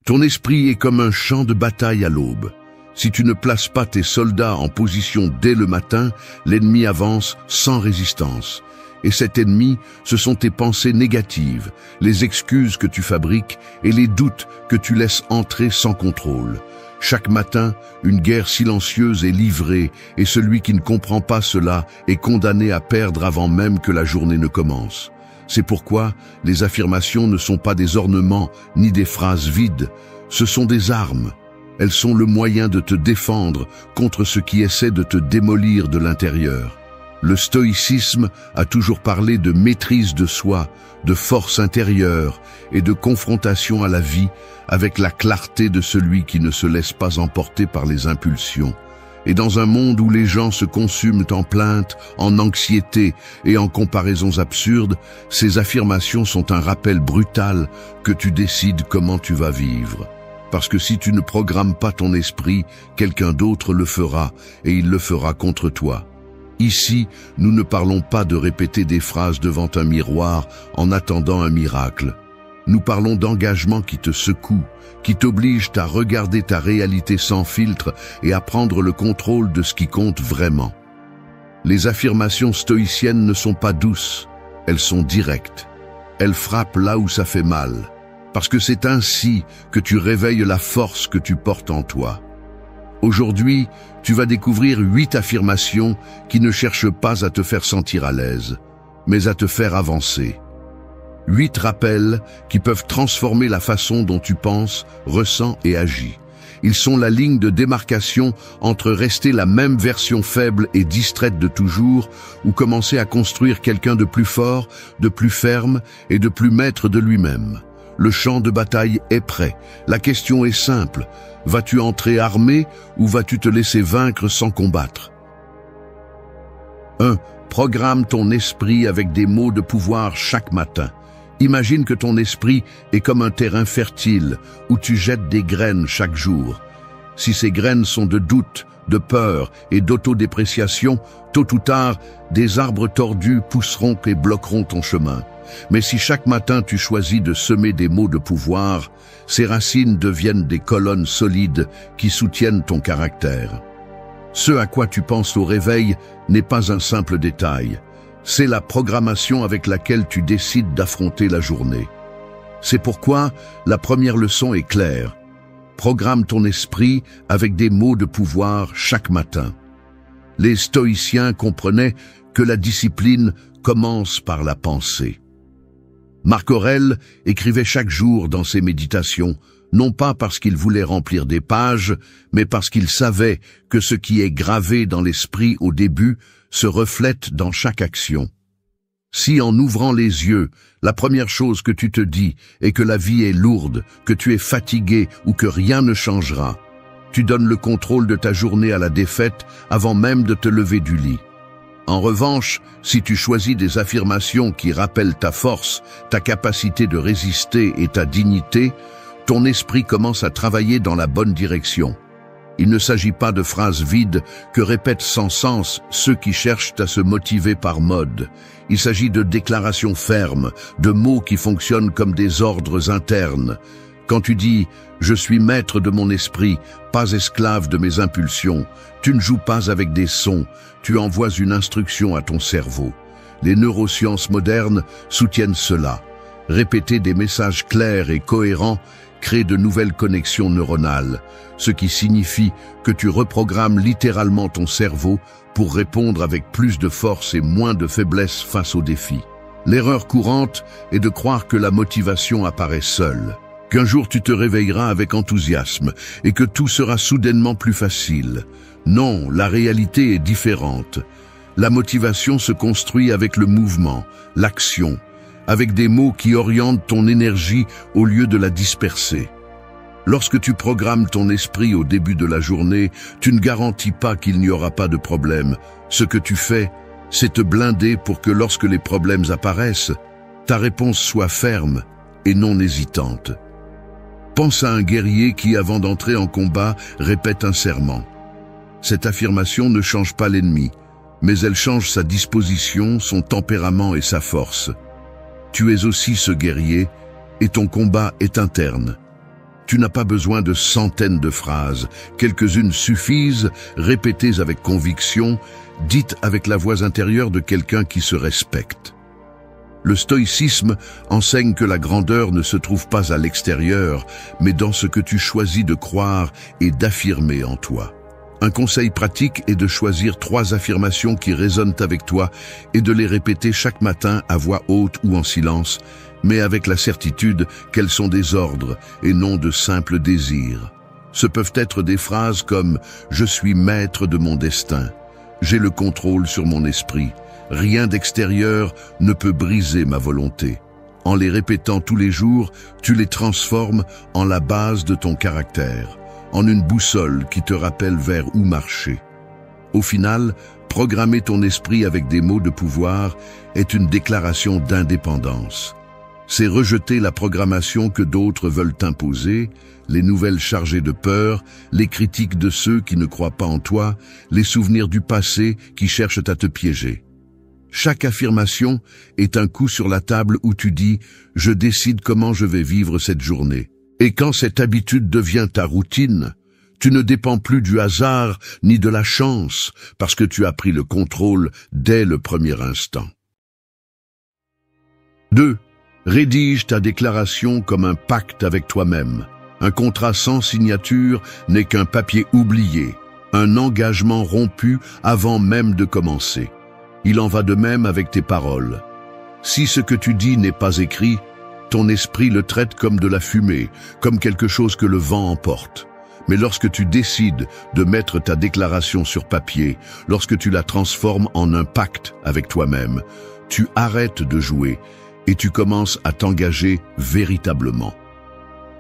Ton esprit est comme un champ de bataille à l'aube. Si tu ne places pas tes soldats en position dès le matin, l'ennemi avance sans résistance. Et cet ennemi, ce sont tes pensées négatives, les excuses que tu fabriques et les doutes que tu laisses entrer sans contrôle. Chaque matin, une guerre silencieuse est livrée et celui qui ne comprend pas cela est condamné à perdre avant même que la journée ne commence. C'est pourquoi les affirmations ne sont pas des ornements ni des phrases vides, ce sont des armes. Elles sont le moyen de te défendre contre ce qui essaie de te démolir de l'intérieur. Le stoïcisme a toujours parlé de maîtrise de soi, de force intérieure et de confrontation à la vie avec la clarté de celui qui ne se laisse pas emporter par les impulsions. Et dans un monde où les gens se consument en plaintes, en anxiété et en comparaisons absurdes, ces affirmations sont un rappel brutal que tu décides comment tu vas vivre. Parce que si tu ne programmes pas ton esprit, quelqu'un d'autre le fera et il le fera contre toi. Ici, nous ne parlons pas de répéter des phrases devant un miroir en attendant un miracle. Nous parlons d'engagement qui te secoue, qui t'oblige à regarder ta réalité sans filtre et à prendre le contrôle de ce qui compte vraiment. Les affirmations stoïciennes ne sont pas douces, elles sont directes. Elles frappent là où ça fait mal, parce que c'est ainsi que tu réveilles la force que tu portes en toi. Aujourd'hui, tu vas découvrir 8 affirmations qui ne cherchent pas à te faire sentir à l'aise, mais à te faire avancer. 8 rappels qui peuvent transformer la façon dont tu penses, ressens et agis. Ils sont la ligne de démarcation entre rester la même version faible et distraite de toujours ou commencer à construire quelqu'un de plus fort, de plus ferme et de plus maître de lui-même. Le champ de bataille est prêt. La question est simple. Vas-tu entrer armé ou vas-tu te laisser vaincre sans combattre? 1. Programme ton esprit avec des mots de pouvoir chaque matin. Imagine que ton esprit est comme un terrain fertile où tu jettes des graines chaque jour. Si ces graines sont de doute, de peur et d'autodépréciation, tôt ou tard, des arbres tordus pousseront et bloqueront ton chemin. Mais si chaque matin tu choisis de semer des mots de pouvoir, ces racines deviennent des colonnes solides qui soutiennent ton caractère. Ce à quoi tu penses au réveil n'est pas un simple détail. C'est la programmation avec laquelle tu décides d'affronter la journée. C'est pourquoi la première leçon est claire. Programme ton esprit avec des mots de pouvoir chaque matin. Les stoïciens comprenaient que la discipline commence par la pensée. Marc Aurèle écrivait chaque jour dans ses méditations, non pas parce qu'il voulait remplir des pages, mais parce qu'il savait que ce qui est gravé dans l'esprit au début se reflète dans chaque action. Si en ouvrant les yeux, la première chose que tu te dis est que la vie est lourde, que tu es fatigué ou que rien ne changera, tu donnes le contrôle de ta journée à la défaite avant même de te lever du lit. En revanche, si tu choisis des affirmations qui rappellent ta force, ta capacité de résister et ta dignité, ton esprit commence à travailler dans la bonne direction. Il ne s'agit pas de phrases vides que répètent sans sens ceux qui cherchent à se motiver par mode. Il s'agit de déclarations fermes, de mots qui fonctionnent comme des ordres internes. Quand tu dis « Je suis maître de mon esprit, pas esclave de mes impulsions », tu ne joues pas avec des sons, tu envoies une instruction à ton cerveau. Les neurosciences modernes soutiennent cela. Répéter des messages clairs et cohérents crée de nouvelles connexions neuronales, ce qui signifie que tu reprogrammes littéralement ton cerveau pour répondre avec plus de force et moins de faiblesse face aux défis. L'erreur courante est de croire que la motivation apparaît seule, qu'un jour tu te réveilleras avec enthousiasme et que tout sera soudainement plus facile. Non, la réalité est différente. La motivation se construit avec le mouvement, l'action, avec des mots qui orientent ton énergie au lieu de la disperser. Lorsque tu programmes ton esprit au début de la journée, tu ne garantis pas qu'il n'y aura pas de problème. Ce que tu fais, c'est te blinder pour que lorsque les problèmes apparaissent, ta réponse soit ferme et non hésitante. Pense à un guerrier qui, avant d'entrer en combat, répète un serment. Cette affirmation ne change pas l'ennemi, mais elle change sa disposition, son tempérament et sa force. Tu es aussi ce guerrier, et ton combat est interne. Tu n'as pas besoin de centaines de phrases. Quelques-unes suffisent, répétées avec conviction, dites avec la voix intérieure de quelqu'un qui se respecte. Le stoïcisme enseigne que la grandeur ne se trouve pas à l'extérieur, mais dans ce que tu choisis de croire et d'affirmer en toi. Un conseil pratique est de choisir 3 affirmations qui résonnent avec toi et de les répéter chaque matin à voix haute ou en silence, mais avec la certitude qu'elles sont des ordres et non de simples désirs. Ce peuvent être des phrases comme « Je suis maître de mon destin »,« J'ai le contrôle sur mon esprit »,« Rien d'extérieur ne peut briser ma volonté ». En les répétant tous les jours, tu les transformes en la base de ton caractère, en une boussole qui te rappelle vers où marcher. Au final, programmer ton esprit avec des mots de pouvoir est une déclaration d'indépendance. C'est rejeter la programmation que d'autres veulent t'imposer, les nouvelles chargées de peur, les critiques de ceux qui ne croient pas en toi, les souvenirs du passé qui cherchent à te piéger. Chaque affirmation est un coup sur la table où tu dis « Je décide comment je vais vivre cette journée ». Et quand cette habitude devient ta routine, tu ne dépends plus du hasard ni de la chance parce que tu as pris le contrôle dès le premier instant. 2. Rédige ta déclaration comme un pacte avec toi-même. Un contrat sans signature n'est qu'un papier oublié, un engagement rompu avant même de commencer. Il en va de même avec tes paroles. Si ce que tu dis n'est pas écrit, ton esprit le traite comme de la fumée, comme quelque chose que le vent emporte. Mais lorsque tu décides de mettre ta déclaration sur papier, lorsque tu la transformes en un pacte avec toi-même, tu arrêtes de jouer et tu commences à t'engager véritablement.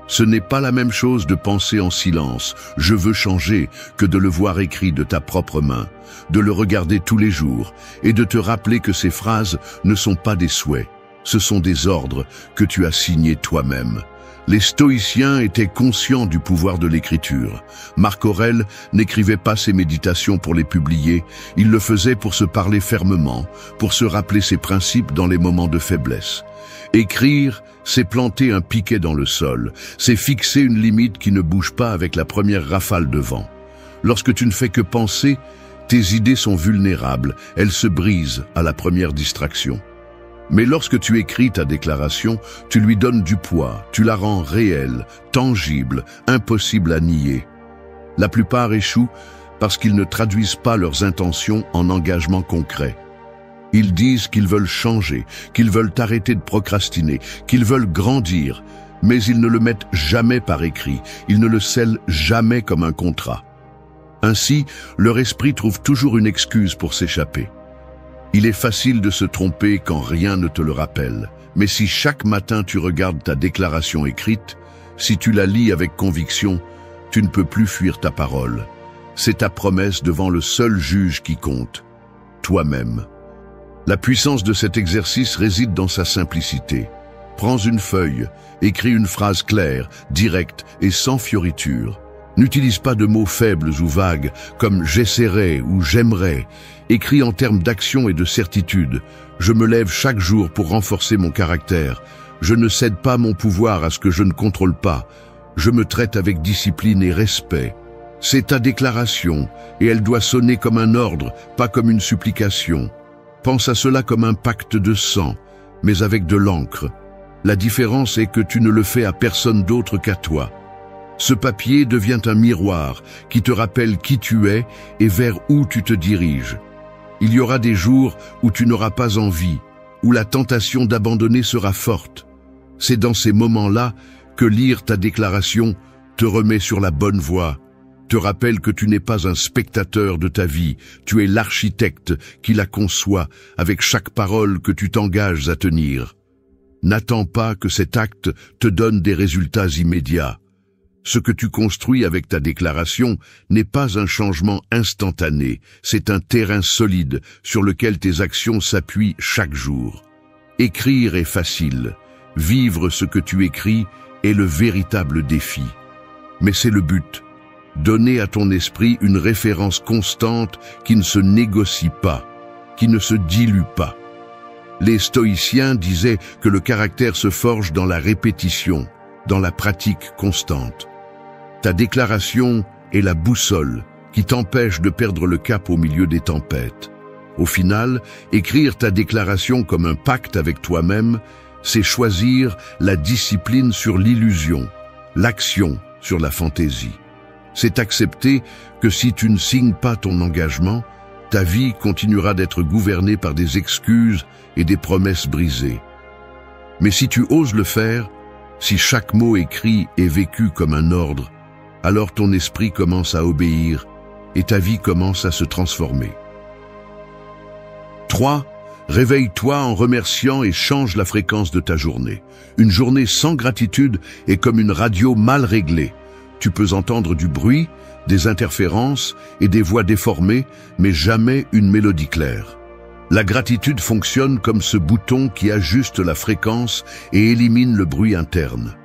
Ce n'est pas la même chose de penser en silence « je veux changer » que de le voir écrit de ta propre main, de le regarder tous les jours et de te rappeler que ces phrases ne sont pas des souhaits, ce sont des ordres que tu as signés toi-même. Les stoïciens étaient conscients du pouvoir de l'écriture. Marc Aurèle n'écrivait pas ses méditations pour les publier, il le faisait pour se parler fermement, pour se rappeler ses principes dans les moments de faiblesse. Écrire, c'est planter un piquet dans le sol, c'est fixer une limite qui ne bouge pas avec la première rafale de vent. Lorsque tu ne fais que penser, tes idées sont vulnérables, elles se brisent à la première distraction. Mais lorsque tu écris ta déclaration, tu lui donnes du poids, tu la rends réelle, tangible, impossible à nier. La plupart échouent parce qu'ils ne traduisent pas leurs intentions en engagements concrets. Ils disent qu'ils veulent changer, qu'ils veulent arrêter de procrastiner, qu'ils veulent grandir, mais ils ne le mettent jamais par écrit, ils ne le scellent jamais comme un contrat. Ainsi, leur esprit trouve toujours une excuse pour s'échapper. Il est facile de se tromper quand rien ne te le rappelle. Mais si chaque matin tu regardes ta déclaration écrite, si tu la lis avec conviction, tu ne peux plus fuir ta parole. C'est ta promesse devant le seul juge qui compte, toi-même. La puissance de cet exercice réside dans sa simplicité. Prends une feuille, écris une phrase claire, directe et sans fioriture. N'utilise pas de mots faibles ou vagues comme « j'essaierai » ou « j'aimerais ». Écris en termes d'action et de certitude. Je me lève chaque jour pour renforcer mon caractère. Je ne cède pas mon pouvoir à ce que je ne contrôle pas. Je me traite avec discipline et respect. C'est ta déclaration et elle doit sonner comme un ordre, pas comme une supplication. Pense à cela comme un pacte de sang, mais avec de l'encre. La différence est que tu ne le fais à personne d'autre qu'à toi. Ce papier devient un miroir qui te rappelle qui tu es et vers où tu te diriges. Il y aura des jours où tu n'auras pas envie, où la tentation d'abandonner sera forte. C'est dans ces moments-là que lire ta déclaration te remet sur la bonne voie, te rappelle que tu n'es pas un spectateur de ta vie, tu es l'architecte qui la conçoit avec chaque parole que tu t'engages à tenir. N'attends pas que cet acte te donne des résultats immédiats. Ce que tu construis avec ta déclaration n'est pas un changement instantané, c'est un terrain solide sur lequel tes actions s'appuient chaque jour. Écrire est facile, vivre ce que tu écris est le véritable défi. Mais c'est le but, donner à ton esprit une référence constante qui ne se négocie pas, qui ne se dilue pas. Les stoïciens disaient que le caractère se forge dans la répétition. dans la pratique constante. Ta déclaration est la boussole qui t'empêche de perdre le cap au milieu des tempêtes. Au final, écrire ta déclaration comme un pacte avec toi-même, c'est choisir la discipline sur l'illusion, l'action sur la fantaisie. C'est accepter que si tu ne signes pas ton engagement, ta vie continuera d'être gouvernée par des excuses et des promesses brisées. Mais si tu oses le faire, si chaque mot écrit est vécu comme un ordre, alors ton esprit commence à obéir et ta vie commence à se transformer. 3. Réveille-toi en remerciant et change la fréquence de ta journée. Une journée sans gratitude est comme une radio mal réglée. Tu peux entendre du bruit, des interférences et des voix déformées, mais jamais une mélodie claire. La gratitude fonctionne comme ce bouton qui ajuste la fréquence et élimine le bruit interne.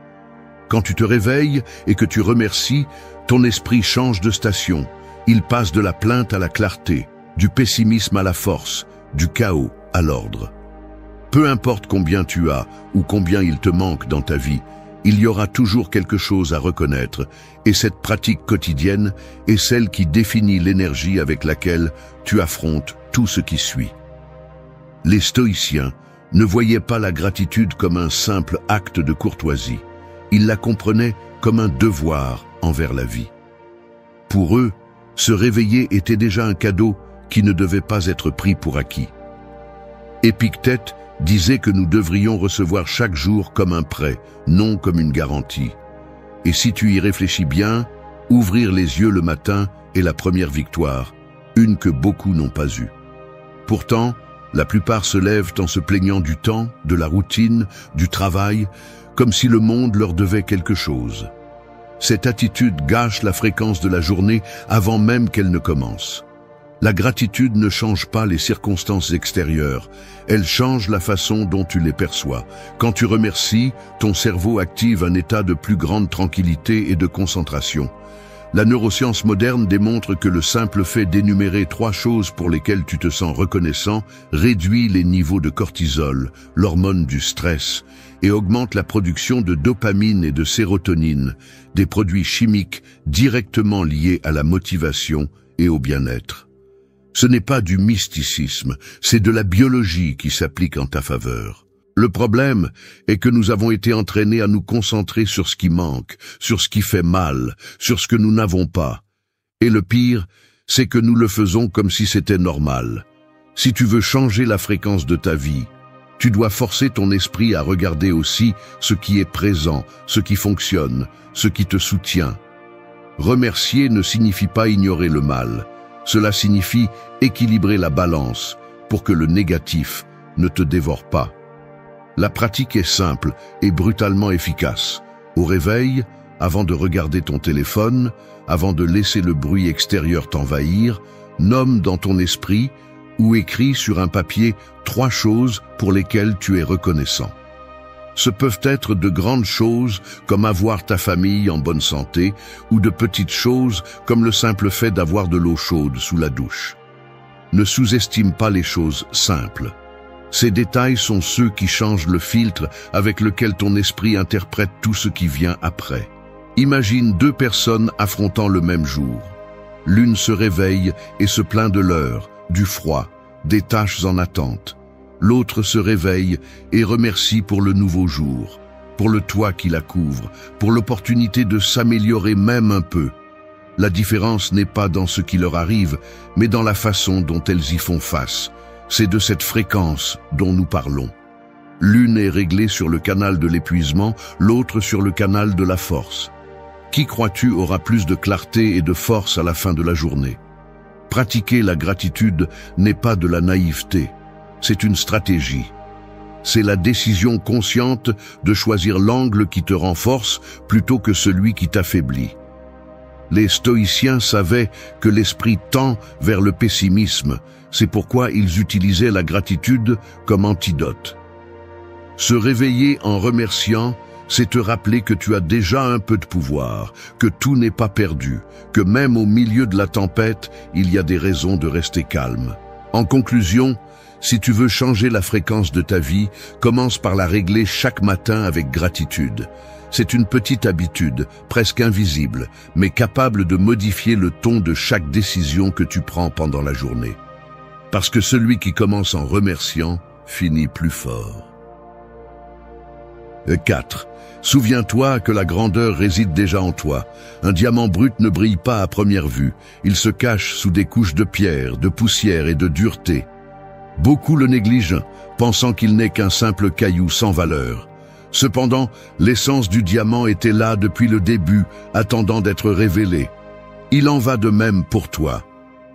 Quand tu te réveilles et que tu remercies, ton esprit change de station. Il passe de la plainte à la clarté, du pessimisme à la force, du chaos à l'ordre. Peu importe combien tu as ou combien il te manque dans ta vie, il y aura toujours quelque chose à reconnaître, et cette pratique quotidienne est celle qui définit l'énergie avec laquelle tu affrontes tout ce qui suit. Les stoïciens ne voyaient pas la gratitude comme un simple acte de courtoisie, ils la comprenaient comme un devoir envers la vie. Pour eux, se réveiller était déjà un cadeau qui ne devait pas être pris pour acquis. Épictète disait que nous devrions recevoir chaque jour comme un prêt, non comme une garantie. Et si tu y réfléchis bien, ouvrir les yeux le matin est la première victoire, une que beaucoup n'ont pas eue. Pourtant, la plupart se lèvent en se plaignant du temps, de la routine, du travail, comme si le monde leur devait quelque chose. Cette attitude gâche la fréquence de la journée avant même qu'elle ne commence. La gratitude ne change pas les circonstances extérieures, elle change la façon dont tu les perçois. Quand tu remercies, ton cerveau active un état de plus grande tranquillité et de concentration. La neuroscience moderne démontre que le simple fait d'énumérer 3 choses pour lesquelles tu te sens reconnaissant réduit les niveaux de cortisol, l'hormone du stress, et augmente la production de dopamine et de sérotonine, des produits chimiques directement liés à la motivation et au bien-être. Ce n'est pas du mysticisme, c'est de la biologie qui s'applique en ta faveur. Le problème est que nous avons été entraînés à nous concentrer sur ce qui manque, sur ce qui fait mal, sur ce que nous n'avons pas. Et le pire, c'est que nous le faisons comme si c'était normal. Si tu veux changer la fréquence de ta vie, tu dois forcer ton esprit à regarder aussi ce qui est présent, ce qui fonctionne, ce qui te soutient. Remercier ne signifie pas ignorer le mal. Cela signifie équilibrer la balance pour que le négatif ne te dévore pas. La pratique est simple et brutalement efficace. Au réveil, avant de regarder ton téléphone, avant de laisser le bruit extérieur t'envahir, nomme dans ton esprit ou écris sur un papier 3 choses pour lesquelles tu es reconnaissant. Ce peuvent être de grandes choses comme avoir ta famille en bonne santé ou de petites choses comme le simple fait d'avoir de l'eau chaude sous la douche. Ne sous-estime pas les choses simples. Ces détails sont ceux qui changent le filtre avec lequel ton esprit interprète tout ce qui vient après. Imagine 2 personnes affrontant le même jour. L'une se réveille et se plaint de l'heure, du froid, des tâches en attente. L'autre se réveille et remercie pour le nouveau jour, pour le toit qui la couvre, pour l'opportunité de s'améliorer même un peu. La différence n'est pas dans ce qui leur arrive, mais dans la façon dont elles y font face. C'est de cette fréquence dont nous parlons. L'une est réglée sur le canal de l'épuisement, l'autre sur le canal de la force. Qui crois-tu aura plus de clarté et de force à la fin de la journée? Pratiquer la gratitude n'est pas de la naïveté. C'est une stratégie. C'est la décision consciente de choisir l'angle qui te renforce plutôt que celui qui t'affaiblit. Les stoïciens savaient que l'esprit tend vers le pessimisme, c'est pourquoi ils utilisaient la gratitude comme antidote. Se réveiller en remerciant, c'est te rappeler que tu as déjà un peu de pouvoir, que tout n'est pas perdu, que même au milieu de la tempête, il y a des raisons de rester calme. En conclusion, si tu veux changer la fréquence de ta vie, commence par la régler chaque matin avec gratitude. C'est une petite habitude, presque invisible, mais capable de modifier le ton de chaque décision que tu prends pendant la journée. Parce que celui qui commence en remerciant finit plus fort. 4. Souviens-toi que la grandeur réside déjà en toi. Un diamant brut ne brille pas à première vue. Il se cache sous des couches de pierre, de poussière et de dureté. Beaucoup le négligent, pensant qu'il n'est qu'un simple caillou sans valeur. Cependant, l'essence du diamant était là depuis le début, attendant d'être révélée. Il en va de même pour toi.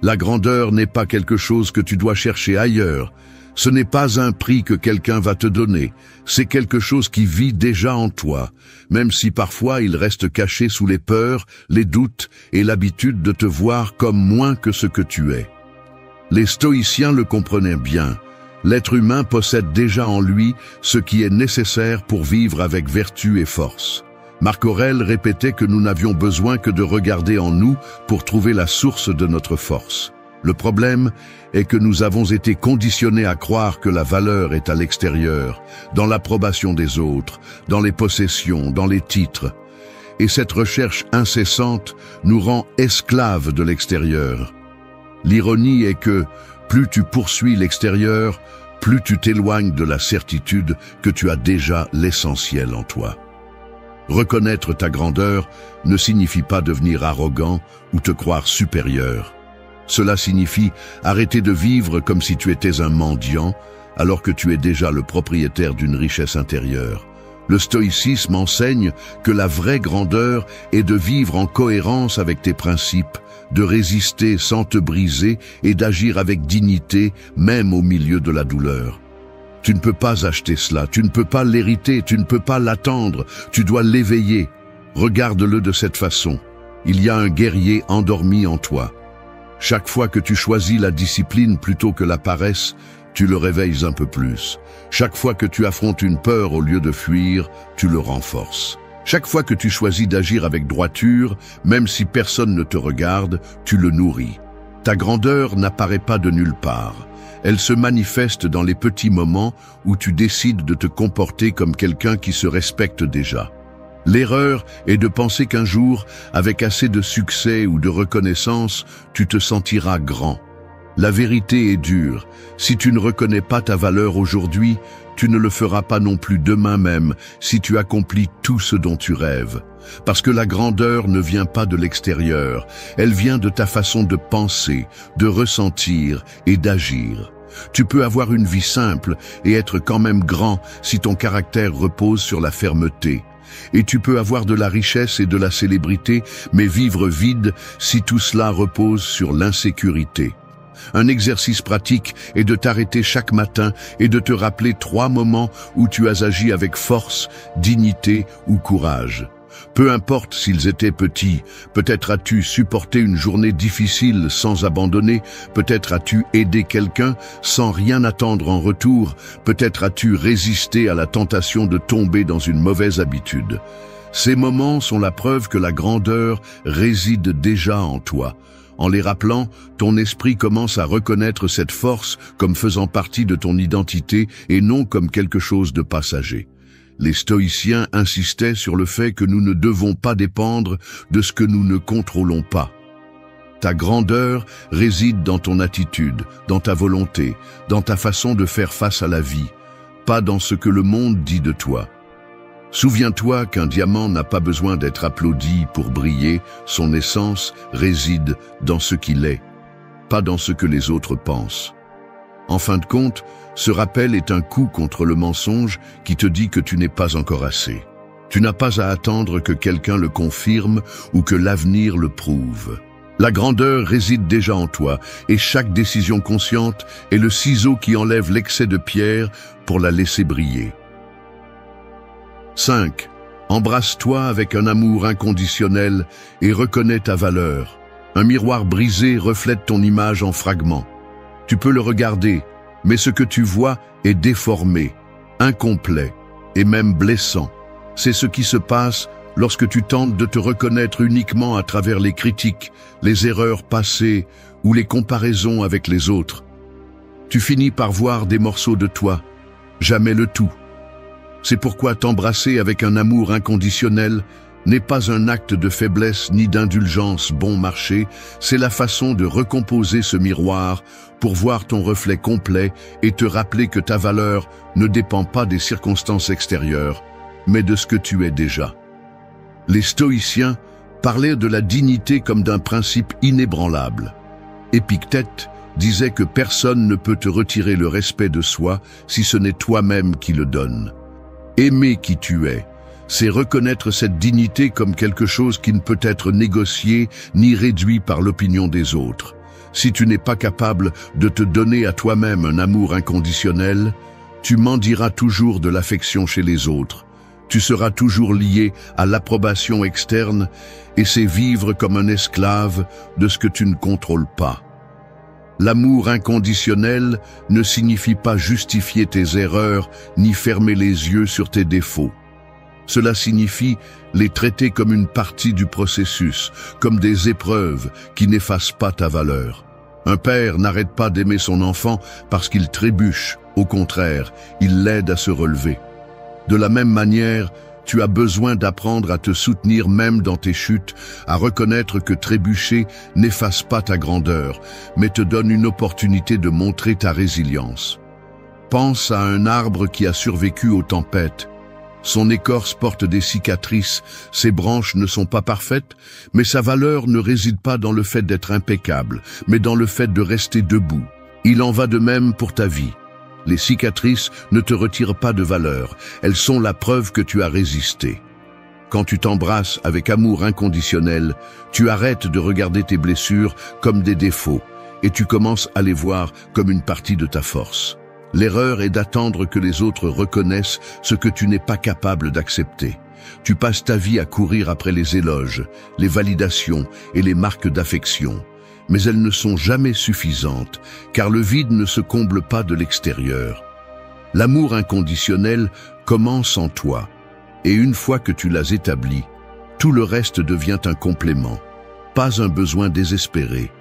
La grandeur n'est pas quelque chose que tu dois chercher ailleurs. Ce n'est pas un prix que quelqu'un va te donner. C'est quelque chose qui vit déjà en toi, même si parfois il reste caché sous les peurs, les doutes et l'habitude de te voir comme moins que ce que tu es. Les stoïciens le comprenaient bien. L'être humain possède déjà en lui ce qui est nécessaire pour vivre avec vertu et force. Marc Aurèle répétait que nous n'avions besoin que de regarder en nous pour trouver la source de notre force. Le problème est que nous avons été conditionnés à croire que la valeur est à l'extérieur, dans l'approbation des autres, dans les possessions, dans les titres. Et cette recherche incessante nous rend esclaves de l'extérieur. L'ironie est que plus tu poursuis l'extérieur, plus tu t'éloignes de la certitude que tu as déjà l'essentiel en toi. Reconnaître ta grandeur ne signifie pas devenir arrogant ou te croire supérieur. Cela signifie arrêter de vivre comme si tu étais un mendiant, alors que tu es déjà le propriétaire d'une richesse intérieure. Le stoïcisme enseigne que la vraie grandeur est de vivre en cohérence avec tes principes, de résister sans te briser et d'agir avec dignité, même au milieu de la douleur. Tu ne peux pas acheter cela, tu ne peux pas l'hériter, tu ne peux pas l'attendre, tu dois l'éveiller. Regarde-le de cette façon. Il y a un guerrier endormi en toi. Chaque fois que tu choisis la discipline plutôt que la paresse, tu le réveilles un peu plus. Chaque fois que tu affrontes une peur au lieu de fuir, tu le renforces. Chaque fois que tu choisis d'agir avec droiture, même si personne ne te regarde, tu le nourris. Ta grandeur n'apparaît pas de nulle part. Elle se manifeste dans les petits moments où tu décides de te comporter comme quelqu'un qui se respecte déjà. L'erreur est de penser qu'un jour, avec assez de succès ou de reconnaissance, tu te sentiras grand. La vérité est dure. Si tu ne reconnais pas ta valeur aujourd'hui, tu ne le feras pas non plus demain même si tu accomplis tout ce dont tu rêves. Parce que la grandeur ne vient pas de l'extérieur, elle vient de ta façon de penser, de ressentir et d'agir. Tu peux avoir une vie simple et être quand même grand si ton caractère repose sur la fermeté. Et tu peux avoir de la richesse et de la célébrité, mais vivre vide si tout cela repose sur l'insécurité. Un exercice pratique est de t'arrêter chaque matin et de te rappeler 3 moments où tu as agi avec force, dignité ou courage. Peu importe s'ils étaient petits, peut-être as-tu supporté une journée difficile sans abandonner, peut-être as-tu aidé quelqu'un sans rien attendre en retour, peut-être as-tu résisté à la tentation de tomber dans une mauvaise habitude. Ces moments sont la preuve que la grandeur réside déjà en toi. En les rappelant, ton esprit commence à reconnaître cette force comme faisant partie de ton identité et non comme quelque chose de passager. Les stoïciens insistaient sur le fait que nous ne devons pas dépendre de ce que nous ne contrôlons pas. Ta grandeur réside dans ton attitude, dans ta volonté, dans ta façon de faire face à la vie, pas dans ce que le monde dit de toi. Souviens-toi qu'un diamant n'a pas besoin d'être applaudi pour briller, son essence réside dans ce qu'il est, pas dans ce que les autres pensent. En fin de compte, ce rappel est un coup contre le mensonge qui te dit que tu n'es pas encore assez. Tu n'as pas à attendre que quelqu'un le confirme ou que l'avenir le prouve. La grandeur réside déjà en toi et chaque décision consciente est le ciseau qui enlève l'excès de pierre pour la laisser briller. 5. Embrasse-toi avec un amour inconditionnel et reconnais ta valeur. Un miroir brisé reflète ton image en fragments. Tu peux le regarder, mais ce que tu vois est déformé, incomplet et même blessant. C'est ce qui se passe lorsque tu tentes de te reconnaître uniquement à travers les critiques, les erreurs passées ou les comparaisons avec les autres. Tu finis par voir des morceaux de toi, jamais le tout. C'est pourquoi t'embrasser avec un amour inconditionnel n'est pas un acte de faiblesse ni d'indulgence bon marché, c'est la façon de recomposer ce miroir pour voir ton reflet complet et te rappeler que ta valeur ne dépend pas des circonstances extérieures, mais de ce que tu es déjà. Les stoïciens parlaient de la dignité comme d'un principe inébranlable. Épictète disait que personne ne peut te retirer le respect de soi si ce n'est toi-même qui le donne. Aimer qui tu es, c'est reconnaître cette dignité comme quelque chose qui ne peut être négocié ni réduit par l'opinion des autres. Si tu n'es pas capable de te donner à toi-même un amour inconditionnel, tu mendieras toujours de l'affection chez les autres. Tu seras toujours lié à l'approbation externe et c'est vivre comme un esclave de ce que tu ne contrôles pas. L'amour inconditionnel ne signifie pas justifier tes erreurs ni fermer les yeux sur tes défauts. Cela signifie les traiter comme une partie du processus, comme des épreuves qui n'effacent pas ta valeur. Un père n'arrête pas d'aimer son enfant parce qu'il trébuche, au contraire, il l'aide à se relever. De la même manière, tu as besoin d'apprendre à te soutenir même dans tes chutes, à reconnaître que trébucher n'efface pas ta grandeur, mais te donne une opportunité de montrer ta résilience. Pense à un arbre qui a survécu aux tempêtes. Son écorce porte des cicatrices, ses branches ne sont pas parfaites, mais sa valeur ne réside pas dans le fait d'être impeccable, mais dans le fait de rester debout. Il en va de même pour ta vie. Les cicatrices ne te retirent pas de valeur, elles sont la preuve que tu as résisté. Quand tu t'embrasses avec amour inconditionnel, tu arrêtes de regarder tes blessures comme des défauts et tu commences à les voir comme une partie de ta force. L'erreur est d'attendre que les autres reconnaissent ce que tu n'es pas capable d'accepter. Tu passes ta vie à courir après les éloges, les validations et les marques d'affection. Mais elles ne sont jamais suffisantes, car le vide ne se comble pas de l'extérieur. L'amour inconditionnel commence en toi, et une fois que tu l'as établi, tout le reste devient un complément, pas un besoin désespéré.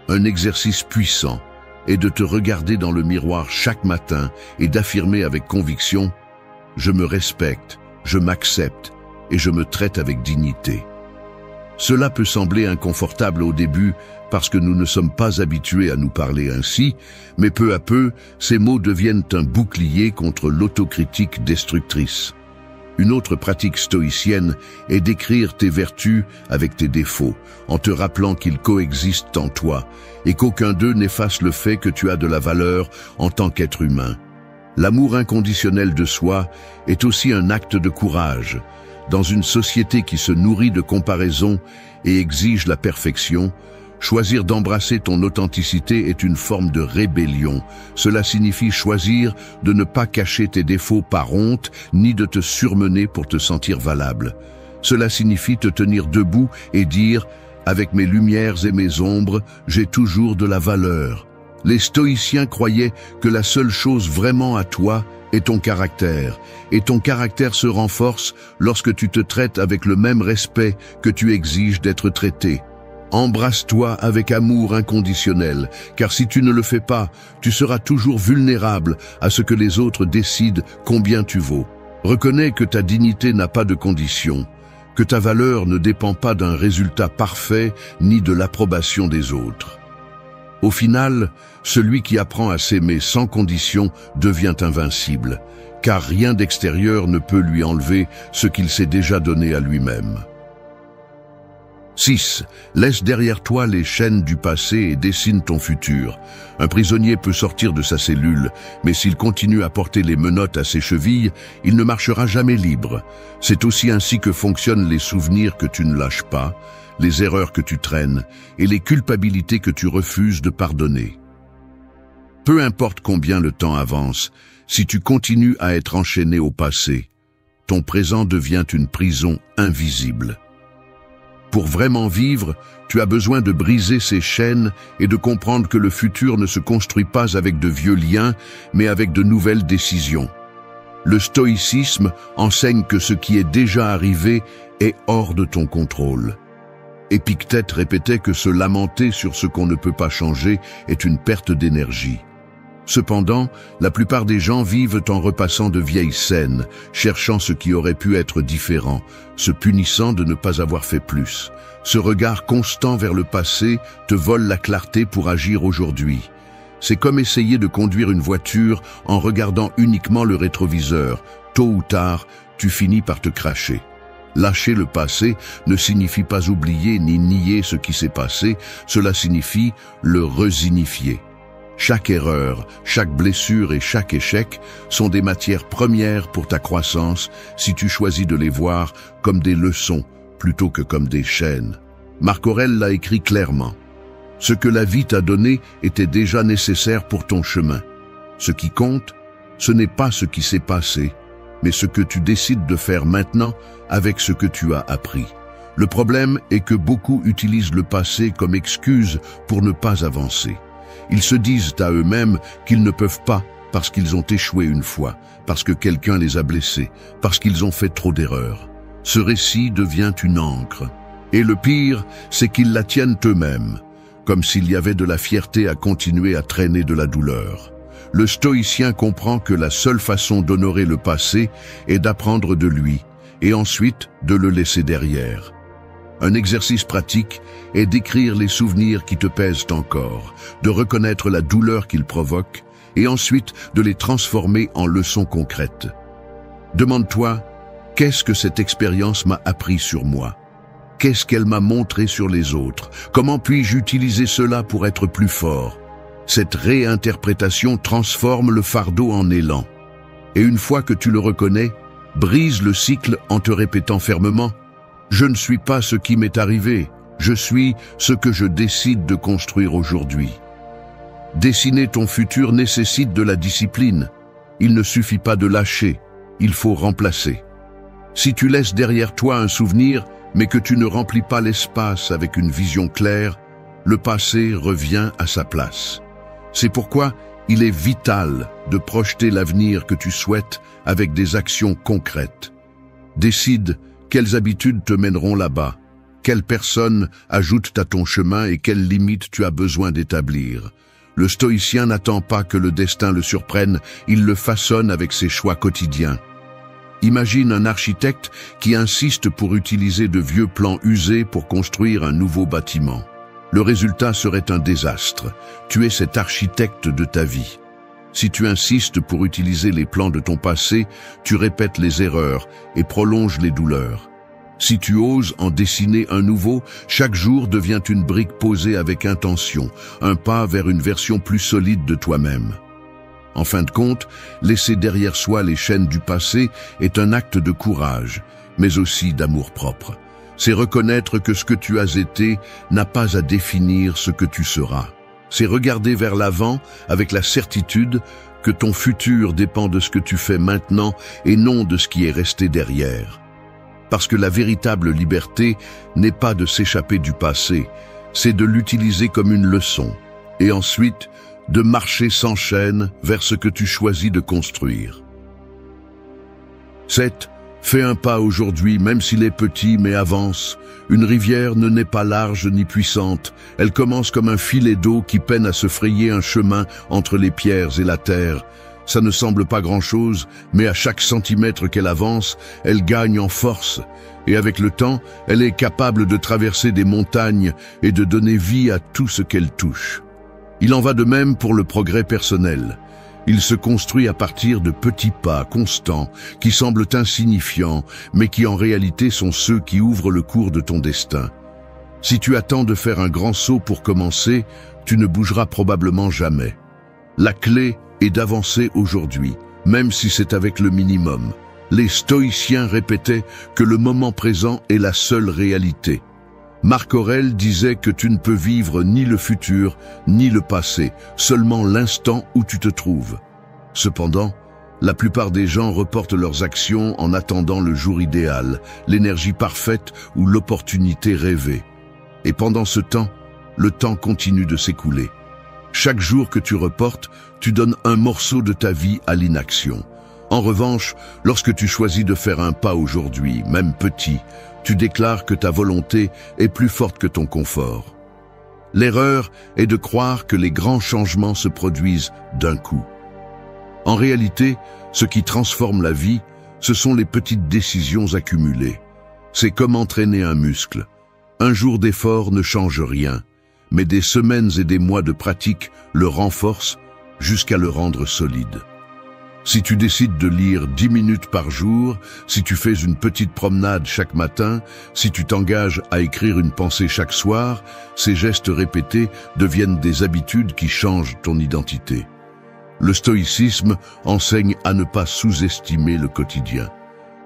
Un exercice puissant est de te regarder dans le miroir chaque matin et d'affirmer avec conviction « Je me respecte, je m'accepte et je me traite avec dignité ». Cela peut sembler inconfortable au début parce que nous ne sommes pas habitués à nous parler ainsi, mais peu à peu, ces mots deviennent un bouclier contre l'autocritique destructrice. Une autre pratique stoïcienne est d'écrire tes vertus avec tes défauts, en te rappelant qu'ils coexistent en toi et qu'aucun d'eux n'efface le fait que tu as de la valeur en tant qu'être humain. L'amour inconditionnel de soi est aussi un acte de courage. Dans une société qui se nourrit de comparaison et exige la perfection, choisir d'embrasser ton authenticité est une forme de rébellion. Cela signifie choisir de ne pas cacher tes défauts par honte, ni de te surmener pour te sentir valable. Cela signifie te tenir debout et dire « Avec mes lumières et mes ombres, j'ai toujours de la valeur ». Les stoïciens croyaient que la seule chose vraiment à toi est ton caractère, et ton caractère se renforce lorsque tu te traites avec le même respect que tu exiges d'être traité. Embrasse-toi avec amour inconditionnel, car si tu ne le fais pas, tu seras toujours vulnérable à ce que les autres décident combien tu vaux. Reconnais que ta dignité n'a pas de condition, que ta valeur ne dépend pas d'un résultat parfait ni de l'approbation des autres. Au final, celui qui apprend à s'aimer sans condition devient invincible, car rien d'extérieur ne peut lui enlever ce qu'il s'est déjà donné à lui-même. 6. Laisse derrière toi les chaînes du passé et dessine ton futur. Un prisonnier peut sortir de sa cellule, mais s'il continue à porter les menottes à ses chevilles, il ne marchera jamais libre. C'est aussi ainsi que fonctionnent les souvenirs que tu ne lâches pas, les erreurs que tu traînes et les culpabilités que tu refuses de pardonner. Peu importe combien le temps avance, si tu continues à être enchaîné au passé, ton présent devient une prison invisible. Pour vraiment vivre, tu as besoin de briser ces chaînes et de comprendre que le futur ne se construit pas avec de vieux liens, mais avec de nouvelles décisions. Le stoïcisme enseigne que ce qui est déjà arrivé est hors de ton contrôle. Épictète répétait que se lamenter sur ce qu'on ne peut pas changer est une perte d'énergie. Cependant, la plupart des gens vivent en repassant de vieilles scènes, cherchant ce qui aurait pu être différent, se punissant de ne pas avoir fait plus. Ce regard constant vers le passé te vole la clarté pour agir aujourd'hui. C'est comme essayer de conduire une voiture en regardant uniquement le rétroviseur. Tôt ou tard, tu finis par te cracher. Lâcher le passé ne signifie pas oublier ni nier ce qui s'est passé, cela signifie le resignifier. Chaque erreur, chaque blessure et chaque échec sont des matières premières pour ta croissance si tu choisis de les voir comme des leçons plutôt que comme des chaînes. Marc Aurèle l'a écrit clairement. Ce que la vie t'a donné était déjà nécessaire pour ton chemin. Ce qui compte, ce n'est pas ce qui s'est passé, mais ce que tu décides de faire maintenant avec ce que tu as appris. Le problème est que beaucoup utilisent le passé comme excuse pour ne pas avancer. Ils se disent à eux-mêmes qu'ils ne peuvent pas parce qu'ils ont échoué une fois, parce que quelqu'un les a blessés, parce qu'ils ont fait trop d'erreurs. Ce récit devient une encre. Et le pire, c'est qu'ils la tiennent eux-mêmes, comme s'il y avait de la fierté à continuer à traîner de la douleur. Le stoïcien comprend que la seule façon d'honorer le passé est d'apprendre de lui, et ensuite de le laisser derrière. Un exercice pratique est d'écrire les souvenirs qui te pèsent encore, de reconnaître la douleur qu'ils provoquent, et ensuite de les transformer en leçons concrètes. Demande-toi, qu'est-ce que cette expérience m'a appris sur moi? Qu'est-ce qu'elle m'a montré sur les autres? Comment puis-je utiliser cela pour être plus fort? Cette réinterprétation transforme le fardeau en élan. Et une fois que tu le reconnais, brise le cycle en te répétant fermement « Je ne suis pas ce qui m'est arrivé, je suis ce que je décide de construire aujourd'hui ». Dessiner ton futur nécessite de la discipline. Il ne suffit pas de lâcher, il faut remplacer. Si tu laisses derrière toi un souvenir, mais que tu ne remplis pas l'espace avec une vision claire, le passé revient à sa place. C'est pourquoi il est vital de projeter l'avenir que tu souhaites avec des actions concrètes. Décide quelles habitudes te mèneront là-bas, quelles personnes ajoutent à ton chemin et quelles limites tu as besoin d'établir. Le stoïcien n'attend pas que le destin le surprenne, il le façonne avec ses choix quotidiens. Imagine un architecte qui insiste pour utiliser de vieux plans usés pour construire un nouveau bâtiment. Le résultat serait un désastre. Tu es cet architecte de ta vie. Si tu insistes pour utiliser les plans de ton passé, tu répètes les erreurs et prolonges les douleurs. Si tu oses en dessiner un nouveau, chaque jour devient une brique posée avec intention, un pas vers une version plus solide de toi-même. En fin de compte, laisser derrière soi les chaînes du passé est un acte de courage, mais aussi d'amour-propre. C'est reconnaître que ce que tu as été n'a pas à définir ce que tu seras. C'est regarder vers l'avant avec la certitude que ton futur dépend de ce que tu fais maintenant et non de ce qui est resté derrière. Parce que la véritable liberté n'est pas de s'échapper du passé, c'est de l'utiliser comme une leçon, et ensuite de marcher sans chaîne vers ce que tu choisis de construire. 7. Fais un pas aujourd'hui, même s'il est petit, mais avance. Une rivière ne naît pas large ni puissante. Elle commence comme un filet d'eau qui peine à se frayer un chemin entre les pierres et la terre. Ça ne semble pas grand-chose, mais à chaque centimètre qu'elle avance, elle gagne en force. Et avec le temps, elle est capable de traverser des montagnes et de donner vie à tout ce qu'elle touche. Il en va de même pour le progrès personnel. Il se construit à partir de petits pas constants qui semblent insignifiants, mais qui en réalité sont ceux qui ouvrent le cours de ton destin. Si tu attends de faire un grand saut pour commencer, tu ne bougeras probablement jamais. La clé est d'avancer aujourd'hui, même si c'est avec le minimum. Les stoïciens répétaient que le moment présent est la seule réalité. Marc Aurèle disait que tu ne peux vivre ni le futur, ni le passé, seulement l'instant où tu te trouves. Cependant, la plupart des gens reportent leurs actions en attendant le jour idéal, l'énergie parfaite ou l'opportunité rêvée. Et pendant ce temps, le temps continue de s'écouler. Chaque jour que tu reportes, tu donnes un morceau de ta vie à l'inaction. En revanche, lorsque tu choisis de faire un pas aujourd'hui, même petit, tu déclares que ta volonté est plus forte que ton confort. L'erreur est de croire que les grands changements se produisent d'un coup. En réalité, ce qui transforme la vie, ce sont les petites décisions accumulées. C'est comme entraîner un muscle. Un jour d'effort ne change rien, mais des semaines et des mois de pratique le renforcent jusqu'à le rendre solide. Si tu décides de lire 10 minutes par jour, si tu fais une petite promenade chaque matin, si tu t'engages à écrire une pensée chaque soir, ces gestes répétés deviennent des habitudes qui changent ton identité. Le stoïcisme enseigne à ne pas sous-estimer le quotidien.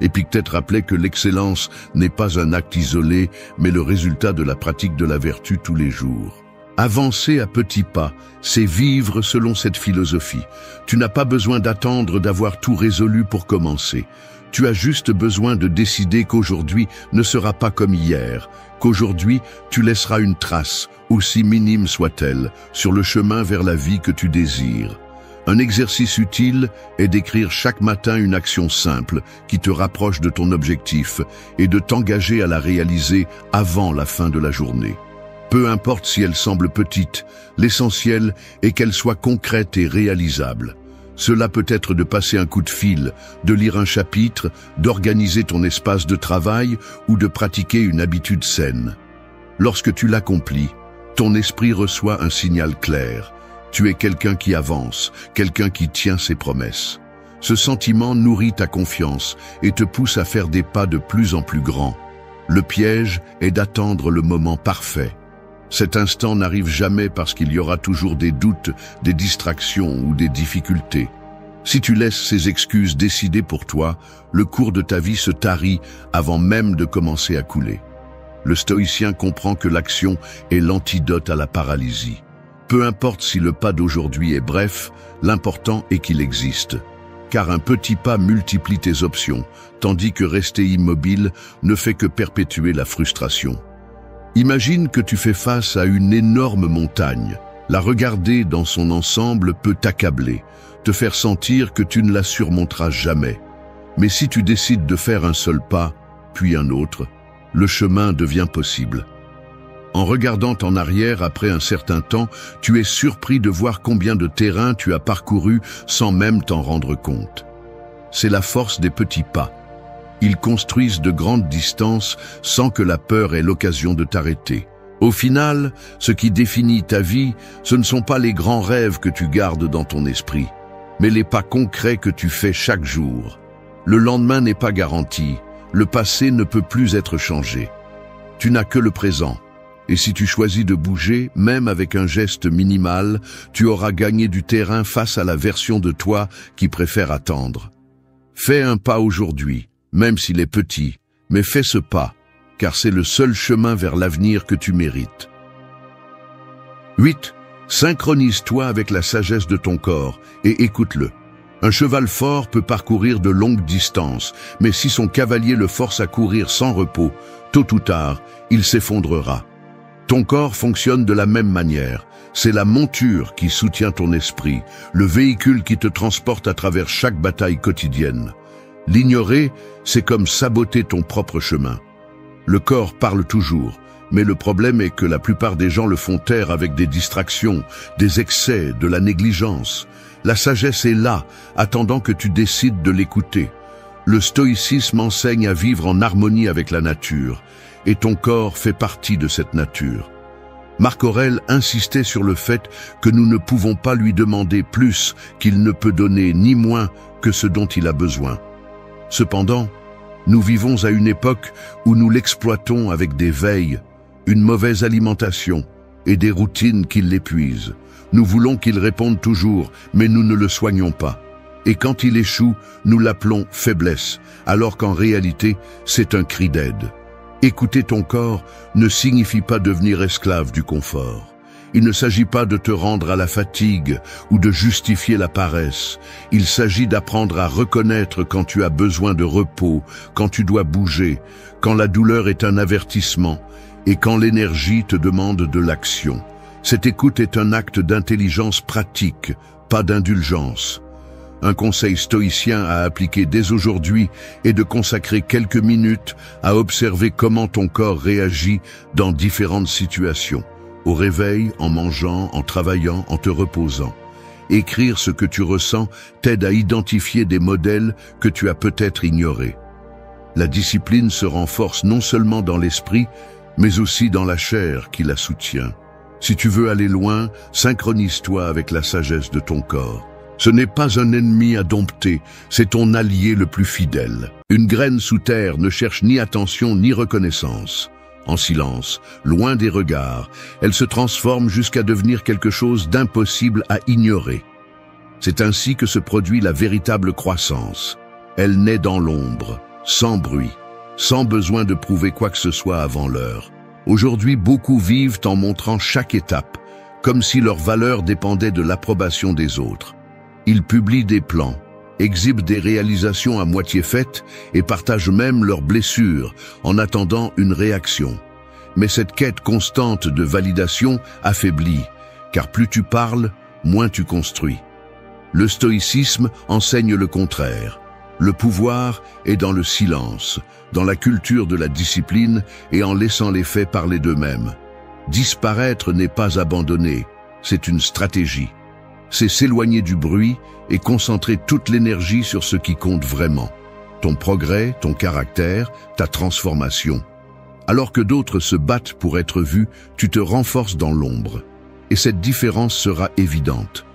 Épictète rappelait que l'excellence n'est pas un acte isolé, mais le résultat de la pratique de la vertu tous les jours. Avancer à petits pas, c'est vivre selon cette philosophie. Tu n'as pas besoin d'attendre d'avoir tout résolu pour commencer. Tu as juste besoin de décider qu'aujourd'hui ne sera pas comme hier, qu'aujourd'hui tu laisseras une trace, aussi minime soit-elle, sur le chemin vers la vie que tu désires. Un exercice utile est d'écrire chaque matin une action simple qui te rapproche de ton objectif et de t'engager à la réaliser avant la fin de la journée. Peu importe si elle semble petite, l'essentiel est qu'elle soit concrète et réalisable. Cela peut être de passer un coup de fil, de lire un chapitre, d'organiser ton espace de travail ou de pratiquer une habitude saine. Lorsque tu l'accomplis, ton esprit reçoit un signal clair. Tu es quelqu'un qui avance, quelqu'un qui tient ses promesses. Ce sentiment nourrit ta confiance et te pousse à faire des pas de plus en plus grands. Le piège est d'attendre le moment parfait. Cet instant n'arrive jamais parce qu'il y aura toujours des doutes, des distractions ou des difficultés. Si tu laisses ces excuses décider pour toi, le cours de ta vie se tarit avant même de commencer à couler. Le stoïcien comprend que l'action est l'antidote à la paralysie. Peu importe si le pas d'aujourd'hui est bref, l'important est qu'il existe. Car un petit pas multiplie tes options, tandis que rester immobile ne fait que perpétuer la frustration. Imagine que tu fais face à une énorme montagne. La regarder dans son ensemble peut t'accabler, te faire sentir que tu ne la surmonteras jamais. Mais si tu décides de faire un seul pas, puis un autre, le chemin devient possible. En regardant en arrière après un certain temps, tu es surpris de voir combien de terrain tu as parcouru sans même t'en rendre compte. C'est la force des petits pas. Ils construisent de grandes distances sans que la peur ait l'occasion de t'arrêter. Au final, ce qui définit ta vie, ce ne sont pas les grands rêves que tu gardes dans ton esprit, mais les pas concrets que tu fais chaque jour. Le lendemain n'est pas garanti, le passé ne peut plus être changé. Tu n'as que le présent. Et si tu choisis de bouger, même avec un geste minimal, tu auras gagné du terrain face à la version de toi qui préfère attendre. Fais un pas aujourd'hui, même s'il est petit, mais fais ce pas, car c'est le seul chemin vers l'avenir que tu mérites. 8. Synchronise-toi avec la sagesse de ton corps et écoute-le. Un cheval fort peut parcourir de longues distances, mais si son cavalier le force à courir sans repos, tôt ou tard, il s'effondrera. Ton corps fonctionne de la même manière. C'est la monture qui soutient ton esprit, le véhicule qui te transporte à travers chaque bataille quotidienne. L'ignorer, c'est comme saboter ton propre chemin. Le corps parle toujours, mais le problème est que la plupart des gens le font taire avec des distractions, des excès, de la négligence. La sagesse est là, attendant que tu décides de l'écouter. Le stoïcisme enseigne à vivre en harmonie avec la nature, et ton corps fait partie de cette nature. Marc Aurèle insistait sur le fait que nous ne pouvons pas lui demander plus qu'il ne peut donner, ni moins que ce dont il a besoin. Cependant, nous vivons à une époque où nous l'exploitons avec des veilles, une mauvaise alimentation et des routines qui l'épuisent. Nous voulons qu'il réponde toujours, mais nous ne le soignons pas. Et quand il échoue, nous l'appelons faiblesse, alors qu'en réalité, c'est un cri d'aide. Écouter ton corps ne signifie pas devenir esclave du confort. Il ne s'agit pas de te rendre à la fatigue ou de justifier la paresse. Il s'agit d'apprendre à reconnaître quand tu as besoin de repos, quand tu dois bouger, quand la douleur est un avertissement et quand l'énergie te demande de l'action. Cette écoute est un acte d'intelligence pratique, pas d'indulgence. Un conseil stoïcien à appliquer dès aujourd'hui est de consacrer quelques minutes à observer comment ton corps réagit dans différentes situations. au réveil, en mangeant, en travaillant, en te reposant. Écrire ce que tu ressens t'aide à identifier des modèles que tu as peut-être ignorés. La discipline se renforce non seulement dans l'esprit, mais aussi dans la chair qui la soutient. Si tu veux aller loin, synchronise-toi avec la sagesse de ton corps. Ce n'est pas un ennemi à dompter, c'est ton allié le plus fidèle. Une graine sous terre ne cherche ni attention ni reconnaissance. En silence, loin des regards, elle se transforme jusqu'à devenir quelque chose d'impossible à ignorer. C'est ainsi que se produit la véritable croissance. Elle naît dans l'ombre, sans bruit, sans besoin de prouver quoi que ce soit avant l'heure. Aujourd'hui, beaucoup vivent en montrant chaque étape, comme si leur valeur dépendait de l'approbation des autres. Ils publient des plans, exhibent des réalisations à moitié faites et partagent même leurs blessures en attendant une réaction. Mais cette quête constante de validation affaiblit, car plus tu parles, moins tu construis. Le stoïcisme enseigne le contraire. Le pouvoir est dans le silence, dans la culture de la discipline et en laissant les faits parler d'eux-mêmes. Disparaître n'est pas abandonner, c'est une stratégie. C'est s'éloigner du bruit et concentrer toute l'énergie sur ce qui compte vraiment. Ton progrès, ton caractère, ta transformation. Alors que d'autres se battent pour être vus, tu te renforces dans l'ombre. Et cette différence sera évidente.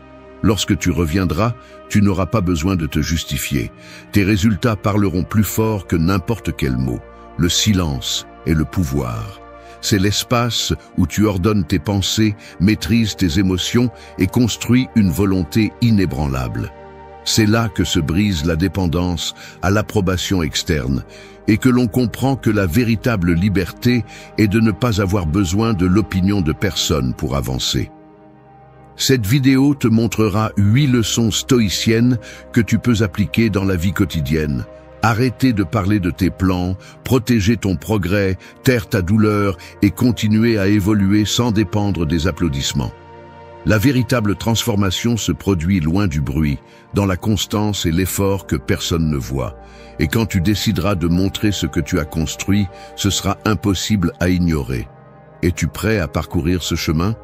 Lorsque tu reviendras, tu n'auras pas besoin de te justifier. Tes résultats parleront plus fort que n'importe quel mot. Le silence est le pouvoir. C'est l'espace où tu ordonnes tes pensées, maîtrises tes émotions et construis une volonté inébranlable. C'est là que se brise la dépendance à l'approbation externe et que l'on comprend que la véritable liberté est de ne pas avoir besoin de l'opinion de personne pour avancer. Cette vidéo te montrera 8 leçons stoïciennes que tu peux appliquer dans la vie quotidienne. Arrêter de parler de tes plans, protéger ton progrès, taire ta douleur et continuer à évoluer sans dépendre des applaudissements. La véritable transformation se produit loin du bruit, dans la constance et l'effort que personne ne voit. Et quand tu décideras de montrer ce que tu as construit, ce sera impossible à ignorer. Es-tu prêt à parcourir ce chemin ?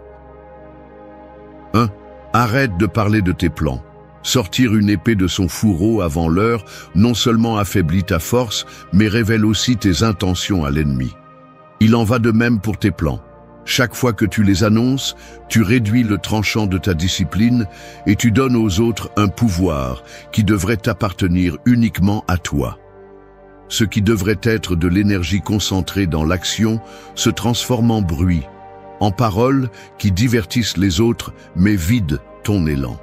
1. Arrête de parler de tes plans. Sortir une épée de son fourreau avant l'heure non seulement affaiblit ta force, mais révèle aussi tes intentions à l'ennemi. Il en va de même pour tes plans. Chaque fois que tu les annonces, tu réduis le tranchant de ta discipline et tu donnes aux autres un pouvoir qui devrait appartenir uniquement à toi. Ce qui devrait être de l'énergie concentrée dans l'action se transforme en bruit, en paroles qui divertissent les autres mais vident ton élan.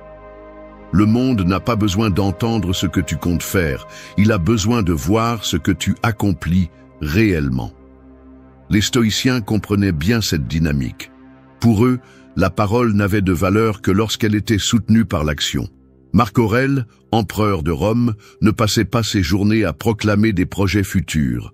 Le monde n'a pas besoin d'entendre ce que tu comptes faire, il a besoin de voir ce que tu accomplis réellement. Les stoïciens comprenaient bien cette dynamique. Pour eux, la parole n'avait de valeur que lorsqu'elle était soutenue par l'action. Marc Aurèle, empereur de Rome, ne passait pas ses journées à proclamer des projets futurs.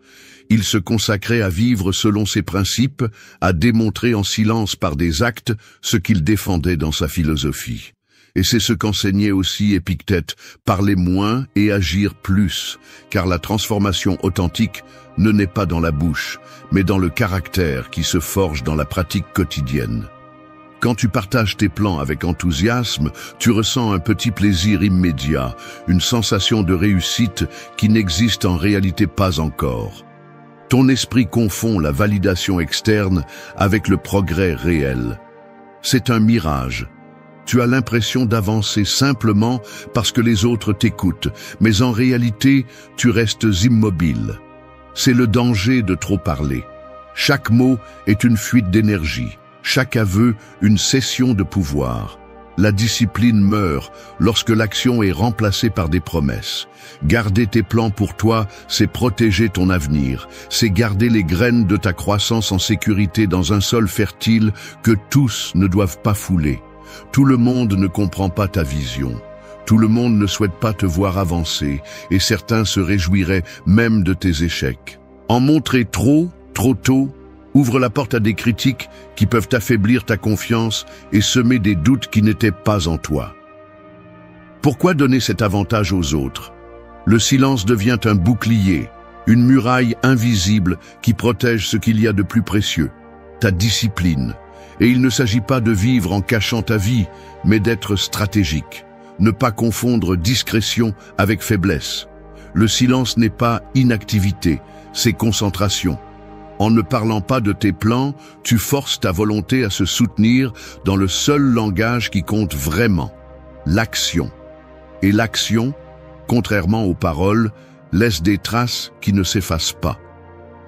Il se consacrait à vivre selon ses principes, à démontrer en silence par des actes ce qu'il défendait dans sa philosophie. Et c'est ce qu'enseignait aussi Épictète, parler moins et agir plus, car la transformation authentique ne naît pas dans la bouche, mais dans le caractère qui se forge dans la pratique quotidienne. Quand tu partages tes plans avec enthousiasme, tu ressens un petit plaisir immédiat, une sensation de réussite qui n'existe en réalité pas encore. Ton esprit confond la validation externe avec le progrès réel. C'est un mirage. Tu as l'impression d'avancer simplement parce que les autres t'écoutent, mais en réalité, tu restes immobile. C'est le danger de trop parler. Chaque mot est une fuite d'énergie, chaque aveu une cession de pouvoir. La discipline meurt lorsque l'action est remplacée par des promesses. Garder tes plans pour toi, c'est protéger ton avenir, c'est garder les graines de ta croissance en sécurité dans un sol fertile que tous ne doivent pas fouler. Tout le monde ne comprend pas ta vision. Tout le monde ne souhaite pas te voir avancer, et certains se réjouiraient même de tes échecs. En montrer trop tôt, ouvre la porte à des critiques qui peuvent affaiblir ta confiance et semer des doutes qui n'étaient pas en toi. Pourquoi donner cet avantage aux autres ? Le silence devient un bouclier, une muraille invisible qui protège ce qu'il y a de plus précieux, ta discipline. Et il ne s'agit pas de vivre en cachant ta vie, mais d'être stratégique. Ne pas confondre discrétion avec faiblesse. Le silence n'est pas inactivité, c'est concentration. En ne parlant pas de tes plans, tu forces ta volonté à se soutenir dans le seul langage qui compte vraiment, l'action. Et l'action, contrairement aux paroles, laisse des traces qui ne s'effacent pas.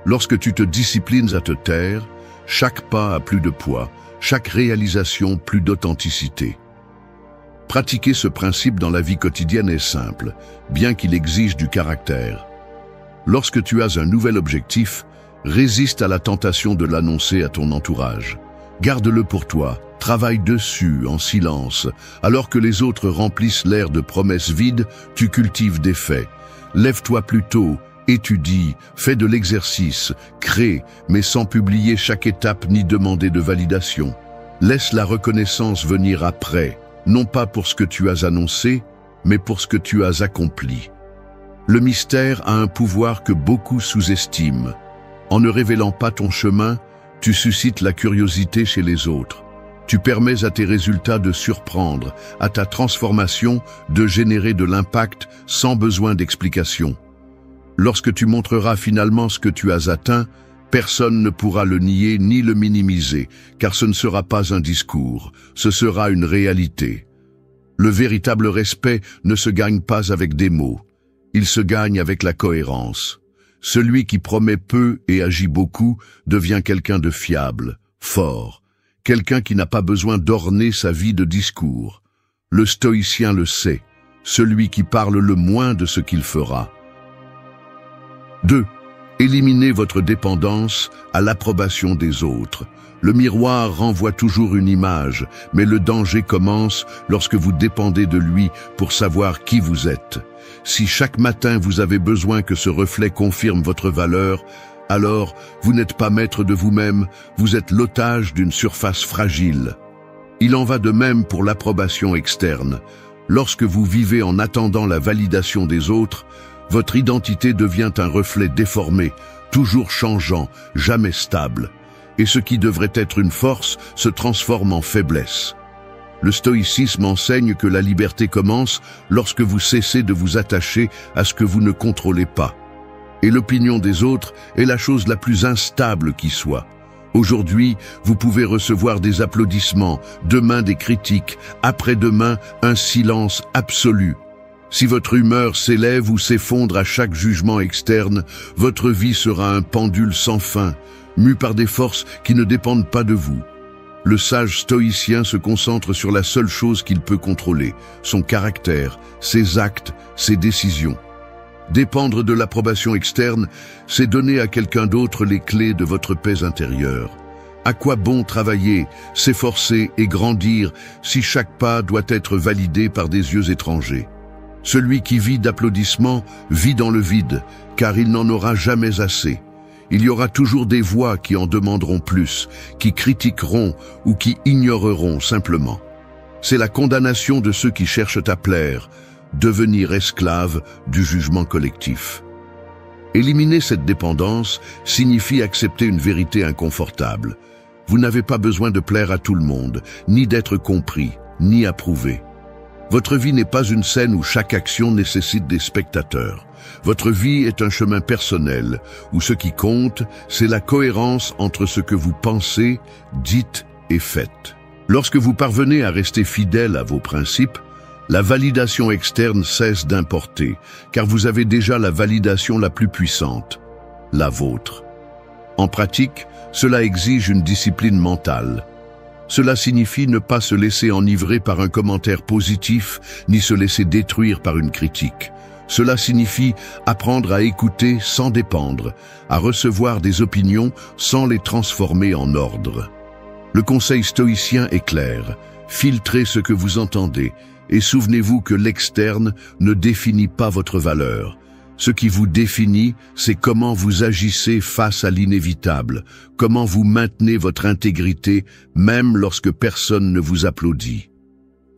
Lorsque tu te disciplines à te taire, chaque pas a plus de poids, chaque réalisation plus d'authenticité. Pratiquer ce principe dans la vie quotidienne est simple, bien qu'il exige du caractère. Lorsque tu as un nouvel objectif, résiste à la tentation de l'annoncer à ton entourage. Garde-le pour toi, travaille dessus en silence. Alors que les autres remplissent l'air de promesses vides, tu cultives des faits. Lève-toi plus tôt, étudie, fais de l'exercice, crée, mais sans publier chaque étape ni demander de validation. Laisse la reconnaissance venir après, non pas pour ce que tu as annoncé, mais pour ce que tu as accompli. Le mystère a un pouvoir que beaucoup sous-estiment. En ne révélant pas ton chemin, tu suscites la curiosité chez les autres. Tu permets à tes résultats de surprendre, à ta transformation de générer de l'impact sans besoin d'explication. Lorsque tu montreras finalement ce que tu as atteint, personne ne pourra le nier ni le minimiser, car ce ne sera pas un discours, ce sera une réalité. Le véritable respect ne se gagne pas avec des mots, il se gagne avec la cohérence. Celui qui promet peu et agit beaucoup devient quelqu'un de fiable, fort, quelqu'un qui n'a pas besoin d'orner sa vie de discours. Le stoïcien le sait, celui qui parle le moins de ce qu'il fera. 2. Éliminez votre dépendance à l'approbation des autres. Le miroir renvoie toujours une image, mais le danger commence lorsque vous dépendez de lui pour savoir qui vous êtes. Si chaque matin vous avez besoin que ce reflet confirme votre valeur, alors vous n'êtes pas maître de vous-même, vous êtes l'otage d'une surface fragile. Il en va de même pour l'approbation externe. Lorsque vous vivez en attendant la validation des autres, votre identité devient un reflet déformé, toujours changeant, jamais stable. Et ce qui devrait être une force se transforme en faiblesse. Le stoïcisme enseigne que la liberté commence lorsque vous cessez de vous attacher à ce que vous ne contrôlez pas. Et l'opinion des autres est la chose la plus instable qui soit. Aujourd'hui, vous pouvez recevoir des applaudissements, demain des critiques, après-demain un silence absolu. Si votre humeur s'élève ou s'effondre à chaque jugement externe, votre vie sera un pendule sans fin, mu par des forces qui ne dépendent pas de vous. Le sage stoïcien se concentre sur la seule chose qu'il peut contrôler, son caractère, ses actes, ses décisions. Dépendre de l'approbation externe, c'est donner à quelqu'un d'autre les clés de votre paix intérieure. À quoi bon travailler, s'efforcer et grandir si chaque pas doit être validé par des yeux étrangers? Celui qui vit d'applaudissements vit dans le vide, car il n'en aura jamais assez. Il y aura toujours des voix qui en demanderont plus, qui critiqueront ou qui ignoreront simplement. C'est la condamnation de ceux qui cherchent à plaire, devenir esclaves du jugement collectif. Éliminer cette dépendance signifie accepter une vérité inconfortable. Vous n'avez pas besoin de plaire à tout le monde, ni d'être compris, ni approuvé. Votre vie n'est pas une scène où chaque action nécessite des spectateurs. Votre vie est un chemin personnel, où ce qui compte, c'est la cohérence entre ce que vous pensez, dites et faites. Lorsque vous parvenez à rester fidèle à vos principes, la validation externe cesse d'importer, car vous avez déjà la validation la plus puissante, la vôtre. En pratique, cela exige une discipline mentale. Cela signifie ne pas se laisser enivrer par un commentaire positif, ni se laisser détruire par une critique. Cela signifie apprendre à écouter sans dépendre, à recevoir des opinions sans les transformer en ordre. Le conseil stoïcien est clair, filtrez ce que vous entendez, et souvenez-vous que l'externe ne définit pas votre valeur. Ce qui vous définit, c'est comment vous agissez face à l'inévitable, comment vous maintenez votre intégrité, même lorsque personne ne vous applaudit.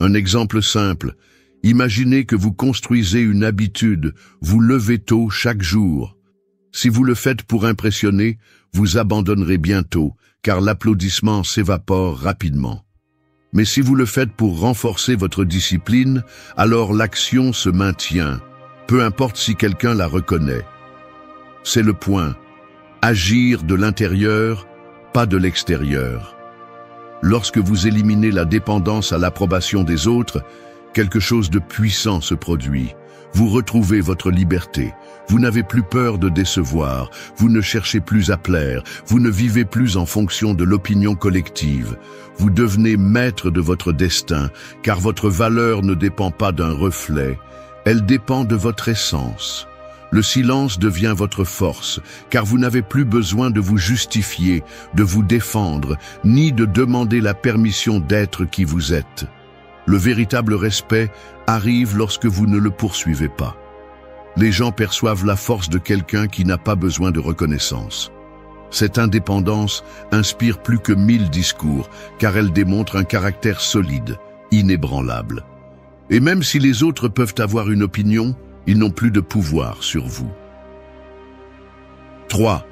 Un exemple simple, imaginez que vous construisez une habitude, vous levez tôt chaque jour. Si vous le faites pour impressionner, vous abandonnerez bientôt, car l'applaudissement s'évapore rapidement. Mais si vous le faites pour renforcer votre discipline, alors l'action se maintient, peu importe si quelqu'un la reconnaît. C'est le point. Agir de l'intérieur, pas de l'extérieur. Lorsque vous éliminez la dépendance à l'approbation des autres, quelque chose de puissant se produit. Vous retrouvez votre liberté. Vous n'avez plus peur de décevoir. Vous ne cherchez plus à plaire. Vous ne vivez plus en fonction de l'opinion collective. Vous devenez maître de votre destin, car votre valeur ne dépend pas d'un reflet. Elle dépend de votre essence. Le silence devient votre force, car vous n'avez plus besoin de vous justifier, de vous défendre, ni de demander la permission d'être qui vous êtes. Le véritable respect arrive lorsque vous ne le poursuivez pas. Les gens perçoivent la force de quelqu'un qui n'a pas besoin de reconnaissance. Cette indépendance inspire plus que 1000 discours, car elle démontre un caractère solide, inébranlable. Et même si les autres peuvent avoir une opinion, ils n'ont plus de pouvoir sur vous. 3.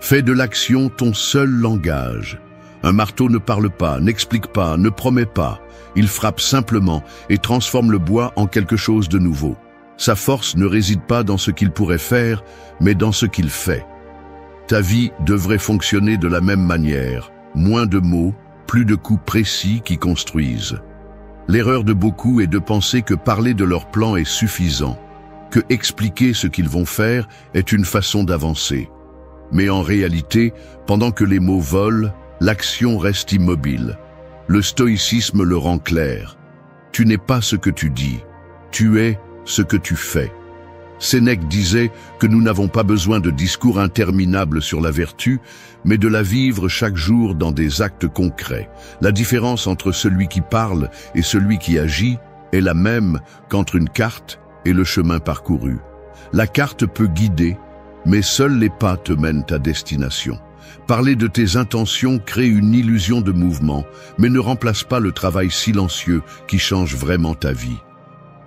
Fais de l'action ton seul langage. Un marteau ne parle pas, n'explique pas, ne promet pas. Il frappe simplement et transforme le bois en quelque chose de nouveau. Sa force ne réside pas dans ce qu'il pourrait faire, mais dans ce qu'il fait. Ta vie devrait fonctionner de la même manière. Moins de mots, plus de coups précis qui construisent. L'erreur de beaucoup est de penser que parler de leur plan est suffisant, que expliquer ce qu'ils vont faire est une façon d'avancer. Mais en réalité, pendant que les mots volent, l'action reste immobile. Le stoïcisme le rend clair. Tu n'es pas ce que tu dis, tu es ce que tu fais. Sénèque disait que nous n'avons pas besoin de discours interminables sur la vertu, mais de la vivre chaque jour dans des actes concrets. La différence entre celui qui parle et celui qui agit est la même qu'entre une carte et le chemin parcouru. La carte peut guider, mais seuls les pas te mènent à destination. Parler de tes intentions crée une illusion de mouvement, mais ne remplace pas le travail silencieux qui change vraiment ta vie.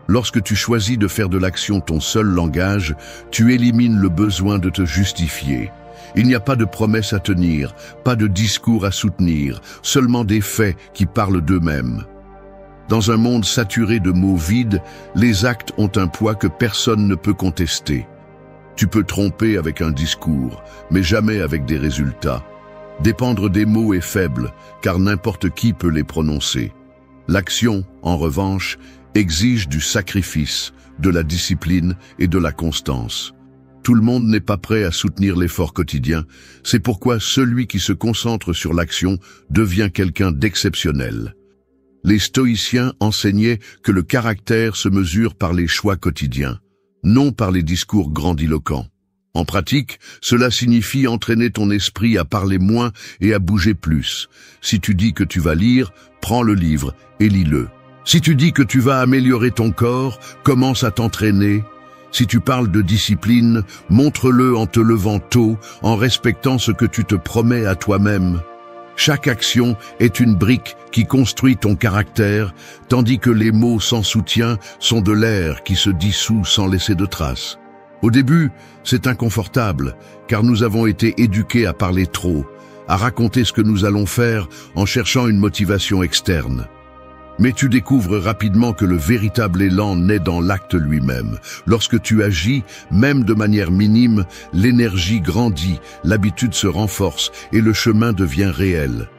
Lorsque tu choisis de faire de l'action ton seul langage, tu élimines le besoin de te justifier. Il n'y a pas de promesses à tenir, pas de discours à soutenir, seulement des faits qui parlent d'eux-mêmes. Dans un monde saturé de mots vides, les actes ont un poids que personne ne peut contester. Tu peux tromper avec un discours, mais jamais avec des résultats. Dépendre des mots est faible, car n'importe qui peut les prononcer. L'action, en revanche, exige du sacrifice, de la discipline et de la constance. Tout le monde n'est pas prêt à soutenir l'effort quotidien, c'est pourquoi celui qui se concentre sur l'action devient quelqu'un d'exceptionnel. Les stoïciens enseignaient que le caractère se mesure par les choix quotidiens, non par les discours grandiloquents. En pratique, cela signifie entraîner ton esprit à parler moins et à bouger plus. Si tu dis que tu vas lire, prends le livre et lis-le. Si tu dis que tu vas améliorer ton corps, commence à t'entraîner. Si tu parles de discipline, montre-le en te levant tôt, en respectant ce que tu te promets à toi-même. Chaque action est une brique qui construit ton caractère, tandis que les mots sans soutien sont de l'air qui se dissout sans laisser de traces. Au début, c'est inconfortable, car nous avons été éduqués à parler trop, à raconter ce que nous allons faire en cherchant une motivation externe. Mais tu découvres rapidement que le véritable élan naît dans l'acte lui-même. Lorsque tu agis, même de manière minime, l'énergie grandit, l'habitude se renforce et le chemin devient réel.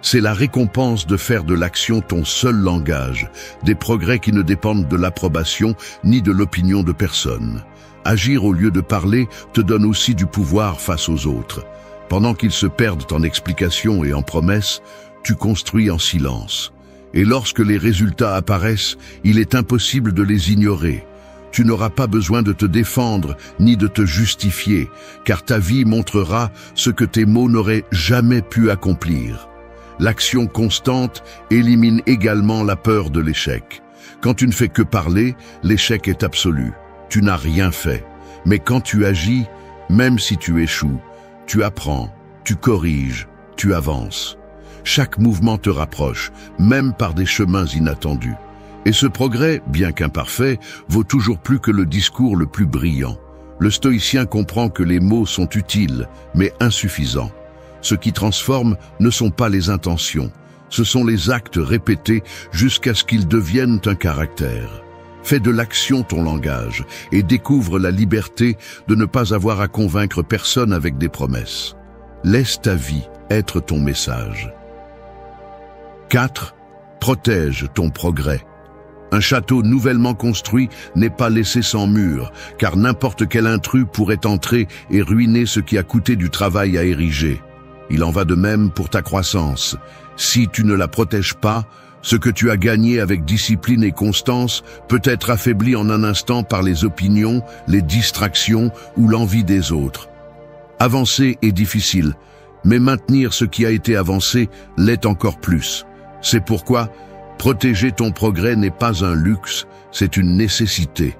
C'est la récompense de faire de l'action ton seul langage, des progrès qui ne dépendent de l'approbation ni de l'opinion de personne. Agir au lieu de parler te donne aussi du pouvoir face aux autres. Pendant qu'ils se perdent en explications et en promesses, tu construis en silence. Et lorsque les résultats apparaissent, il est impossible de les ignorer. Tu n'auras pas besoin de te défendre ni de te justifier, car ta vie montrera ce que tes mots n'auraient jamais pu accomplir. L'action constante élimine également la peur de l'échec. Quand tu ne fais que parler, l'échec est absolu. Tu n'as rien fait. Mais quand tu agis, même si tu échoues, tu apprends, tu corriges, tu avances. Chaque mouvement te rapproche, même par des chemins inattendus. Et ce progrès, bien qu'imparfait, vaut toujours plus que le discours le plus brillant. Le stoïcien comprend que les mots sont utiles, mais insuffisants. Ce qui transforme ne sont pas les intentions, ce sont les actes répétés jusqu'à ce qu'ils deviennent un caractère. Fais de l'action ton langage et découvre la liberté de ne pas avoir à convaincre personne avec des promesses. Laisse ta vie être ton message. 4. Protège ton progrès. Un château nouvellement construit n'est pas laissé sans mur, car n'importe quel intrus pourrait entrer et ruiner ce qui a coûté du travail à ériger. Il en va de même pour ta croissance. Si tu ne la protèges pas, ce que tu as gagné avec discipline et constance peut être affaibli en un instant par les opinions, les distractions ou l'envie des autres. Avancer est difficile, mais maintenir ce qui a été avancé l'est encore plus. C'est pourquoi protéger ton progrès n'est pas un luxe, c'est une nécessité.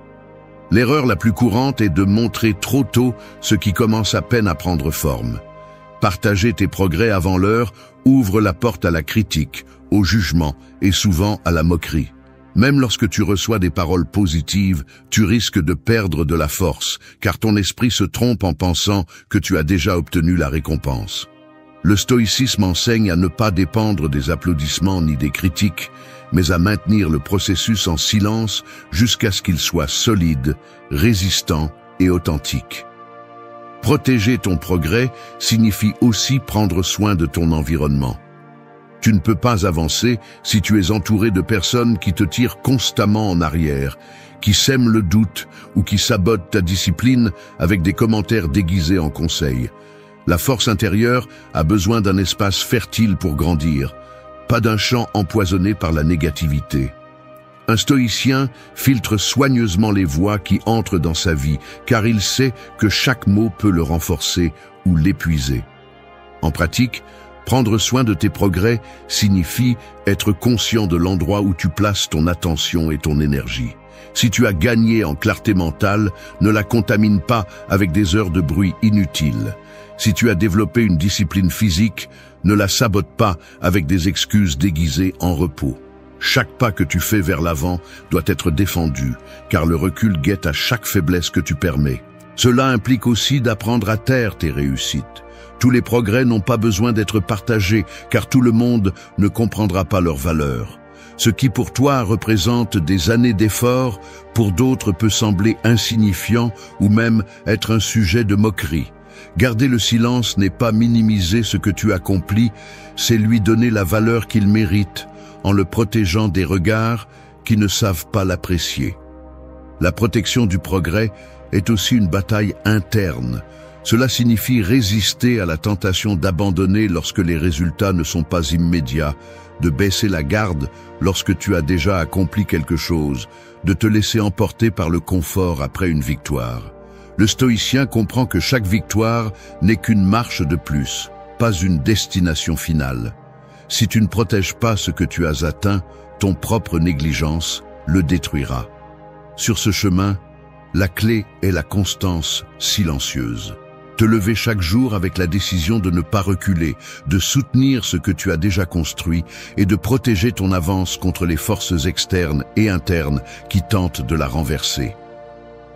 L'erreur la plus courante est de montrer trop tôt ce qui commence à peine à prendre forme. Partager tes progrès avant l'heure ouvre la porte à la critique, au jugement et souvent à la moquerie. Même lorsque tu reçois des paroles positives, tu risques de perdre de la force, car ton esprit se trompe en pensant que tu as déjà obtenu la récompense. Le stoïcisme enseigne à ne pas dépendre des applaudissements ni des critiques, mais à maintenir le processus en silence jusqu'à ce qu'il soit solide, résistant et authentique. Protéger ton progrès signifie aussi prendre soin de ton environnement. Tu ne peux pas avancer si tu es entouré de personnes qui te tirent constamment en arrière, qui sèment le doute ou qui sabotent ta discipline avec des commentaires déguisés en conseils. La force intérieure a besoin d'un espace fertile pour grandir, pas d'un champ empoisonné par la négativité. Un stoïcien filtre soigneusement les voix qui entrent dans sa vie, car il sait que chaque mot peut le renforcer ou l'épuiser. En pratique, prendre soin de tes progrès signifie être conscient de l'endroit où tu places ton attention et ton énergie. Si tu as gagné en clarté mentale, ne la contamine pas avec des heures de bruit inutiles. Si tu as développé une discipline physique, ne la sabote pas avec des excuses déguisées en repos. Chaque pas que tu fais vers l'avant doit être défendu, car le recul guette à chaque faiblesse que tu permets. Cela implique aussi d'apprendre à taire tes réussites. Tous les progrès n'ont pas besoin d'être partagés, car tout le monde ne comprendra pas leur valeur. Ce qui pour toi représente des années d'efforts, pour d'autres peut sembler insignifiant ou même être un sujet de moquerie. Garder le silence n'est pas minimiser ce que tu accomplis, c'est lui donner la valeur qu'il mérite, en le protégeant des regards qui ne savent pas l'apprécier. La protection du progrès est aussi une bataille interne. Cela signifie résister à la tentation d'abandonner lorsque les résultats ne sont pas immédiats, de baisser la garde lorsque tu as déjà accompli quelque chose, de te laisser emporter par le confort après une victoire. Le stoïcien comprend que chaque victoire n'est qu'une marche de plus, pas une destination finale. Si tu ne protèges pas ce que tu as atteint, ton propre négligence le détruira. Sur ce chemin, la clé est la constance silencieuse. Te lever chaque jour avec la décision de ne pas reculer, de soutenir ce que tu as déjà construit et de protéger ton avance contre les forces externes et internes qui tentent de la renverser.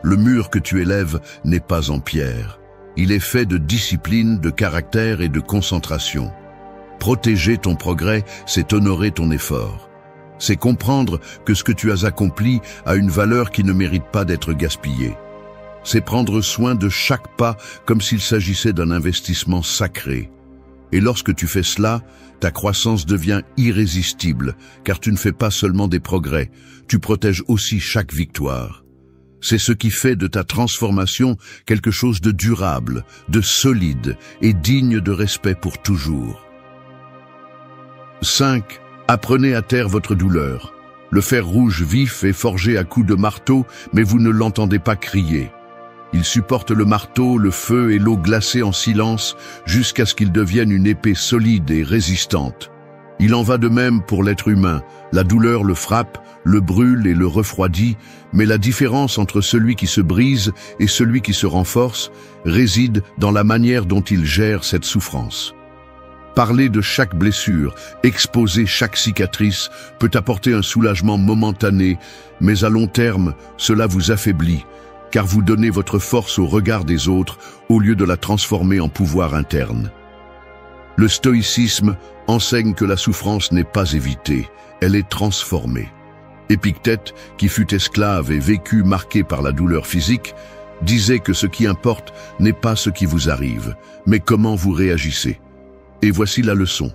Le mur que tu élèves n'est pas en pierre. Il est fait de discipline, de caractère et de concentration. Protéger ton progrès, c'est honorer ton effort. C'est comprendre que ce que tu as accompli a une valeur qui ne mérite pas d'être gaspillée. C'est prendre soin de chaque pas comme s'il s'agissait d'un investissement sacré. Et lorsque tu fais cela, ta croissance devient irrésistible, car tu ne fais pas seulement des progrès, tu protèges aussi chaque victoire. C'est ce qui fait de ta transformation quelque chose de durable, de solide et digne de respect pour toujours. 5. Apprenez à taire votre douleur. Le fer rouge vif est forgé à coups de marteau, mais vous ne l'entendez pas crier. Il supporte le marteau, le feu et l'eau glacée en silence jusqu'à ce qu'il devienne une épée solide et résistante. Il en va de même pour l'être humain. La douleur le frappe, le brûle et le refroidit, mais la différence entre celui qui se brise et celui qui se renforce réside dans la manière dont il gère cette souffrance. Parler de chaque blessure, exposer chaque cicatrice peut apporter un soulagement momentané, mais à long terme, cela vous affaiblit, car vous donnez votre force au regard des autres au lieu de la transformer en pouvoir interne. Le stoïcisme enseigne que la souffrance n'est pas évitée, elle est transformée. Épictète, qui fut esclave et vécut marqué par la douleur physique, disait que ce qui importe n'est pas ce qui vous arrive, mais comment vous réagissez. Et voici la leçon.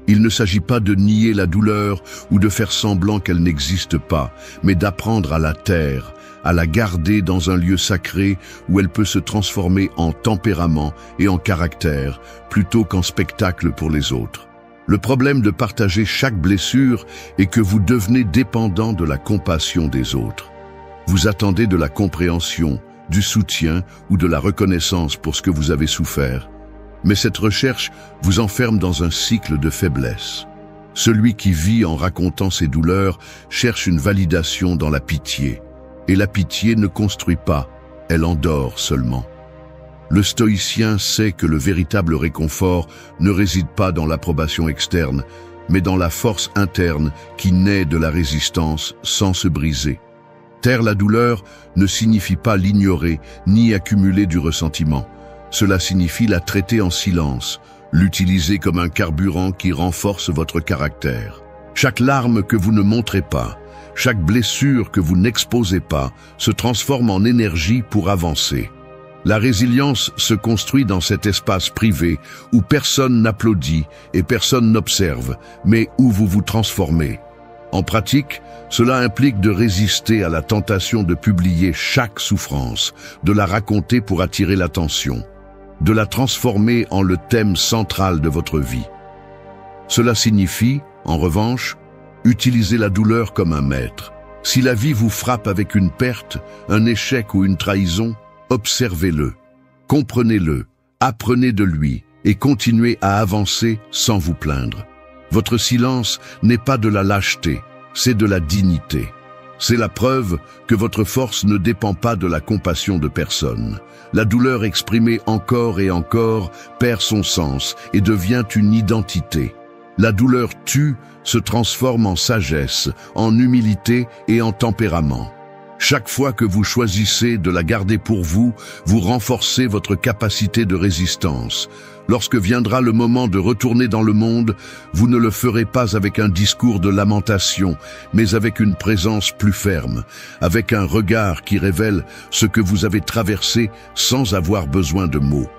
Il ne s'agit pas de nier la douleur ou de faire semblant qu'elle n'existe pas, mais d'apprendre à la taire, à la garder dans un lieu sacré où elle peut se transformer en tempérament et en caractère, plutôt qu'en spectacle pour les autres. Le problème de partager chaque blessure est que vous devenez dépendant de la compassion des autres. Vous attendez de la compréhension, du soutien ou de la reconnaissance pour ce que vous avez souffert. Mais cette recherche vous enferme dans un cycle de faiblesse. Celui qui vit en racontant ses douleurs cherche une validation dans la pitié. Et la pitié ne construit pas, elle endort seulement. Le stoïcien sait que le véritable réconfort ne réside pas dans l'approbation externe, mais dans la force interne qui naît de la résistance sans se briser. Taire la douleur ne signifie pas l'ignorer ni accumuler du ressentiment. Cela signifie la traiter en silence, l'utiliser comme un carburant qui renforce votre caractère. Chaque larme que vous ne montrez pas, chaque blessure que vous n'exposez pas, se transforme en énergie pour avancer. La résilience se construit dans cet espace privé où personne n'applaudit et personne n'observe, mais où vous vous transformez. En pratique, cela implique de résister à la tentation de publier chaque souffrance, de la raconter pour attirer l'attention, de la transformer en le thème central de votre vie. Cela signifie, en revanche, utiliser la douleur comme un maître. Si la vie vous frappe avec une perte, un échec ou une trahison, observez-le, comprenez-le, apprenez de lui et continuez à avancer sans vous plaindre. Votre silence n'est pas de la lâcheté, c'est de la dignité. C'est la preuve que votre force ne dépend pas de la compassion de personne. La douleur exprimée encore et encore perd son sens et devient une identité. La douleur tue, se transforme en sagesse, en humilité et en tempérament. Chaque fois que vous choisissez de la garder pour vous, vous renforcez votre capacité de résistance. Lorsque viendra le moment de retourner dans le monde, vous ne le ferez pas avec un discours de lamentation, mais avec une présence plus ferme, avec un regard qui révèle ce que vous avez traversé sans avoir besoin de mots.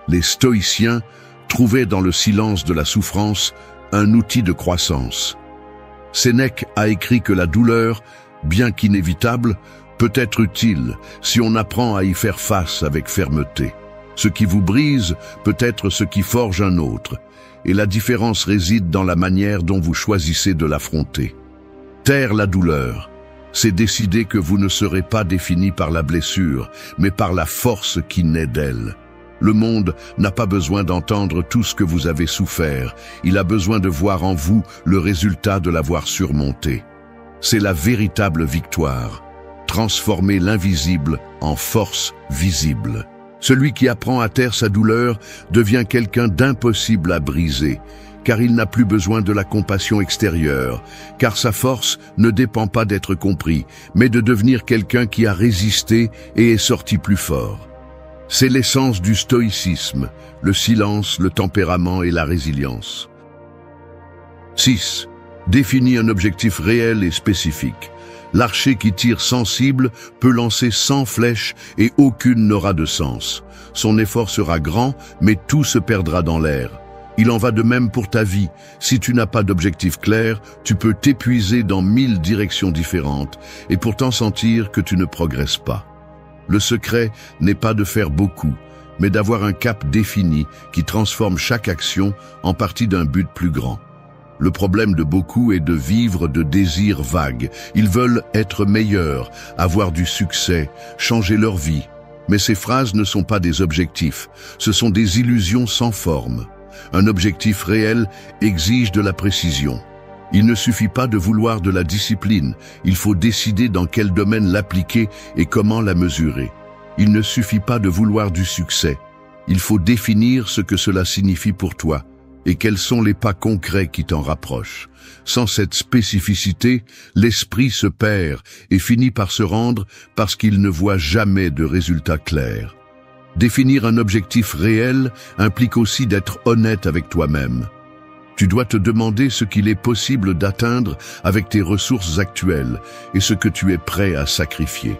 Les stoïciens trouvaient dans le silence de la souffrance un outil de croissance. Sénèque a écrit que la douleur, bien qu'inévitable, peut être utile si on apprend à y faire face avec fermeté. Ce qui vous brise peut être ce qui forge un autre, et la différence réside dans la manière dont vous choisissez de l'affronter. Taire la douleur, c'est décider que vous ne serez pas défini par la blessure, mais par la force qui naît d'elle. Le monde n'a pas besoin d'entendre tout ce que vous avez souffert, il a besoin de voir en vous le résultat de l'avoir surmonté. C'est la véritable victoire, transformer l'invisible en force visible. Celui qui apprend à taire sa douleur devient quelqu'un d'impossible à briser, car il n'a plus besoin de la compassion extérieure, car sa force ne dépend pas d'être compris, mais de devenir quelqu'un qui a résisté et est sorti plus fort. C'est l'essence du stoïcisme, le silence, le tempérament et la résilience. 6. Définis un objectif réel et spécifique. L'archer qui tire sans cible peut lancer 100 flèches et aucune n'aura de sens. Son effort sera grand, mais tout se perdra dans l'air. Il en va de même pour ta vie. Si tu n'as pas d'objectif clair, tu peux t'épuiser dans 1000 directions différentes et pourtant sentir que tu ne progresses pas. Le secret n'est pas de faire beaucoup, mais d'avoir un cap défini qui transforme chaque action en partie d'un but plus grand. Le problème de beaucoup est de vivre de désirs vagues. Ils veulent être meilleurs, avoir du succès, changer leur vie. Mais ces phrases ne sont pas des objectifs, ce sont des illusions sans forme. Un objectif réel exige de la précision. Il ne suffit pas de vouloir de la discipline, il faut décider dans quel domaine l'appliquer et comment la mesurer. Il ne suffit pas de vouloir du succès, il faut définir ce que cela signifie pour toi et quels sont les pas concrets qui t'en rapprochent. Sans cette spécificité, l'esprit se perd et finit par se rendre parce qu'il ne voit jamais de résultats clairs. Définir un objectif réel implique aussi d'être honnête avec toi-même. Tu dois te demander ce qu'il est possible d'atteindre avec tes ressources actuelles et ce que tu es prêt à sacrifier.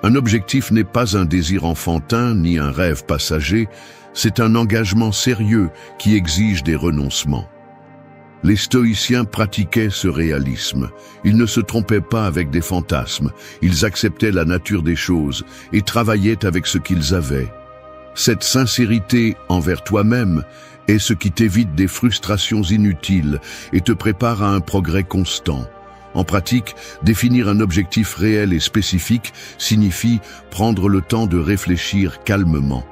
Un objectif n'est pas un désir enfantin ni un rêve passager, c'est un engagement sérieux qui exige des renoncements. Les stoïciens pratiquaient ce réalisme. Ils ne se trompaient pas avec des fantasmes, ils acceptaient la nature des choses et travaillaient avec ce qu'ils avaient. Cette sincérité envers toi-même est ce qui t'évite des frustrations inutiles et te prépare à un progrès constant. En pratique, définir un objectif réel et spécifique signifie prendre le temps de réfléchir calmement.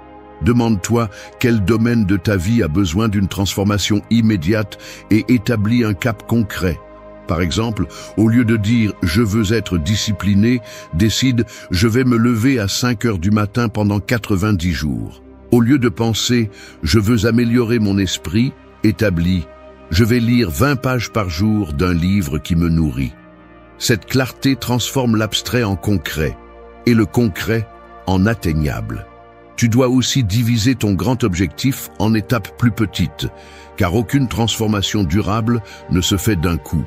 Demande-toi quel domaine de ta vie a besoin d'une transformation immédiate et établis un cap concret. Par exemple, au lieu de dire « je veux être discipliné », décide « je vais me lever à 5 heures du matin pendant 90 jours ». Au lieu de penser « je veux améliorer mon esprit », établis « je vais lire 20 pages par jour d'un livre qui me nourrit ». Cette clarté transforme l'abstrait en concret et le concret en atteignable. Tu dois aussi diviser ton grand objectif en étapes plus petites, car aucune transformation durable ne se fait d'un coup.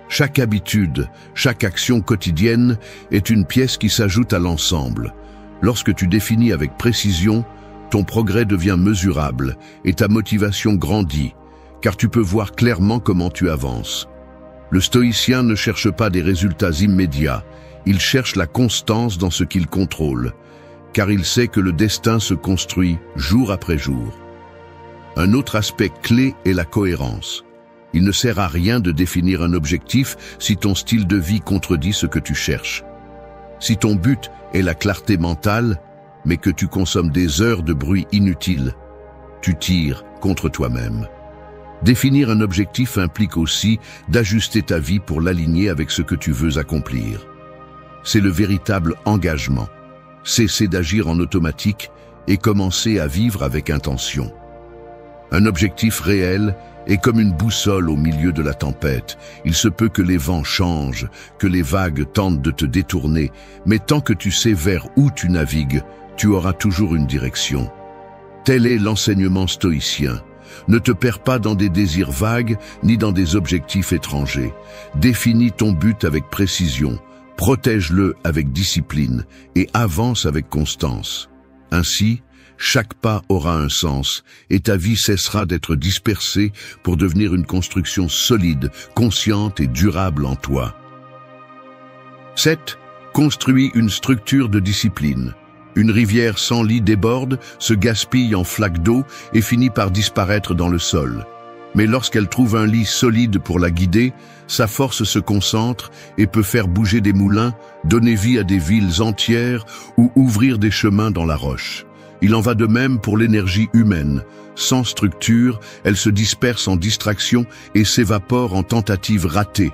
Chaque habitude, chaque action quotidienne est une pièce qui s'ajoute à l'ensemble. Lorsque tu définis avec précision, ton progrès devient mesurable et ta motivation grandit, car tu peux voir clairement comment tu avances. Le stoïcien ne cherche pas des résultats immédiats, il cherche la constance dans ce qu'il contrôle, car il sait que le destin se construit jour après jour. Un autre aspect clé est la cohérence. Il ne sert à rien de définir un objectif si ton style de vie contredit ce que tu cherches. Si ton but est la clarté mentale, mais que tu consommes des heures de bruit inutile, tu tires contre toi-même. Définir un objectif implique aussi d'ajuster ta vie pour l'aligner avec ce que tu veux accomplir. C'est le véritable engagement. Cesser d'agir en automatique et commencer à vivre avec intention. Un objectif réel est comme une boussole au milieu de la tempête. Il se peut que les vents changent, que les vagues tentent de te détourner, mais tant que tu sais vers où tu navigues, tu auras toujours une direction. Tel est l'enseignement stoïcien. Ne te perds pas dans des désirs vagues ni dans des objectifs étrangers. Définis ton but avec précision. Protège-le avec discipline et avance avec constance. Ainsi, chaque pas aura un sens et ta vie cessera d'être dispersée pour devenir une construction solide, consciente et durable en toi. 7. Construis une structure de discipline. Une rivière sans lit déborde, se gaspille en flaques d'eau et finit par disparaître dans le sol. Mais lorsqu'elle trouve un lit solide pour la guider, sa force se concentre et peut faire bouger des moulins, donner vie à des villes entières ou ouvrir des chemins dans la roche. Il en va de même pour l'énergie humaine. Sans structure, elle se disperse en distractions et s'évapore en tentatives ratées.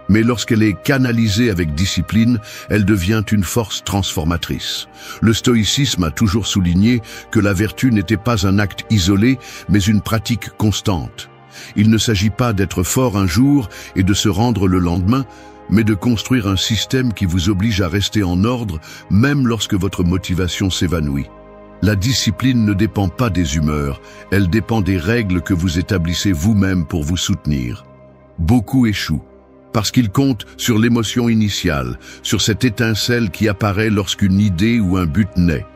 Mais lorsqu'elle est canalisée avec discipline, elle devient une force transformatrice. Le stoïcisme a toujours souligné que la vertu n'était pas un acte isolé, mais une pratique constante. Il ne s'agit pas d'être fort un jour et de se rendre le lendemain, mais de construire un système qui vous oblige à rester en ordre, même lorsque votre motivation s'évanouit. La discipline ne dépend pas des humeurs, elle dépend des règles que vous établissez vous-même pour vous soutenir. Beaucoup échouent, parce qu'ils comptent sur l'émotion initiale, sur cette étincelle qui apparaît lorsqu'une idée ou un but naît.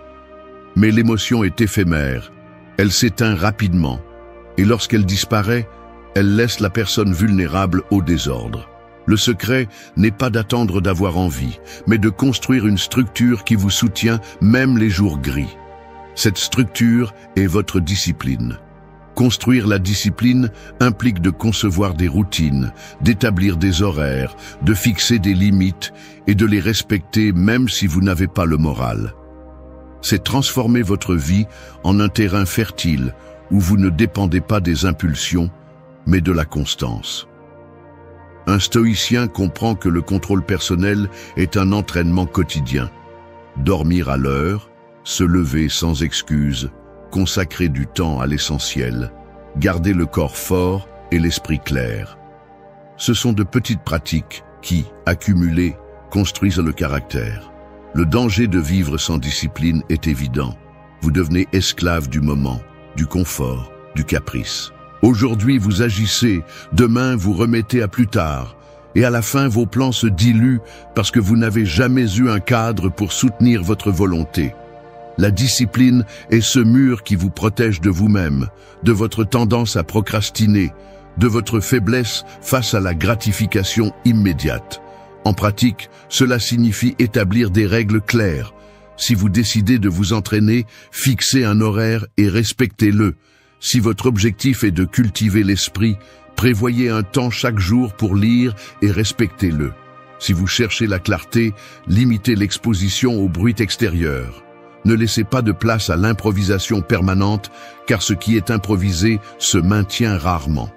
Mais l'émotion est éphémère, elle s'éteint rapidement, et lorsqu'elle disparaît, elle laisse la personne vulnérable au désordre. Le secret n'est pas d'attendre d'avoir envie, mais de construire une structure qui vous soutient même les jours gris. Cette structure est votre discipline. Construire la discipline implique de concevoir des routines, d'établir des horaires, de fixer des limites et de les respecter même si vous n'avez pas le moral. C'est transformer votre vie en un terrain fertile où vous ne dépendez pas des impulsions, mais de la constance. Un stoïcien comprend que le contrôle personnel est un entraînement quotidien. Dormir à l'heure, se lever sans excuse, consacrer du temps à l'essentiel, garder le corps fort et l'esprit clair. Ce sont de petites pratiques qui, accumulées, construisent le caractère. Le danger de vivre sans discipline est évident. Vous devenez esclave du moment, du confort, du caprice. Aujourd'hui, vous agissez, demain, vous remettez à plus tard. Et à la fin, vos plans se diluent parce que vous n'avez jamais eu un cadre pour soutenir votre volonté. La discipline est ce mur qui vous protège de vous-même, de votre tendance à procrastiner, de votre faiblesse face à la gratification immédiate. En pratique, cela signifie établir des règles claires. Si vous décidez de vous entraîner, fixez un horaire et respectez-le. Si votre objectif est de cultiver l'esprit, prévoyez un temps chaque jour pour lire et respectez-le. Si vous cherchez la clarté, limitez l'exposition au bruit extérieur. Ne laissez pas de place à l'improvisation permanente, car ce qui est improvisé se maintient rarement.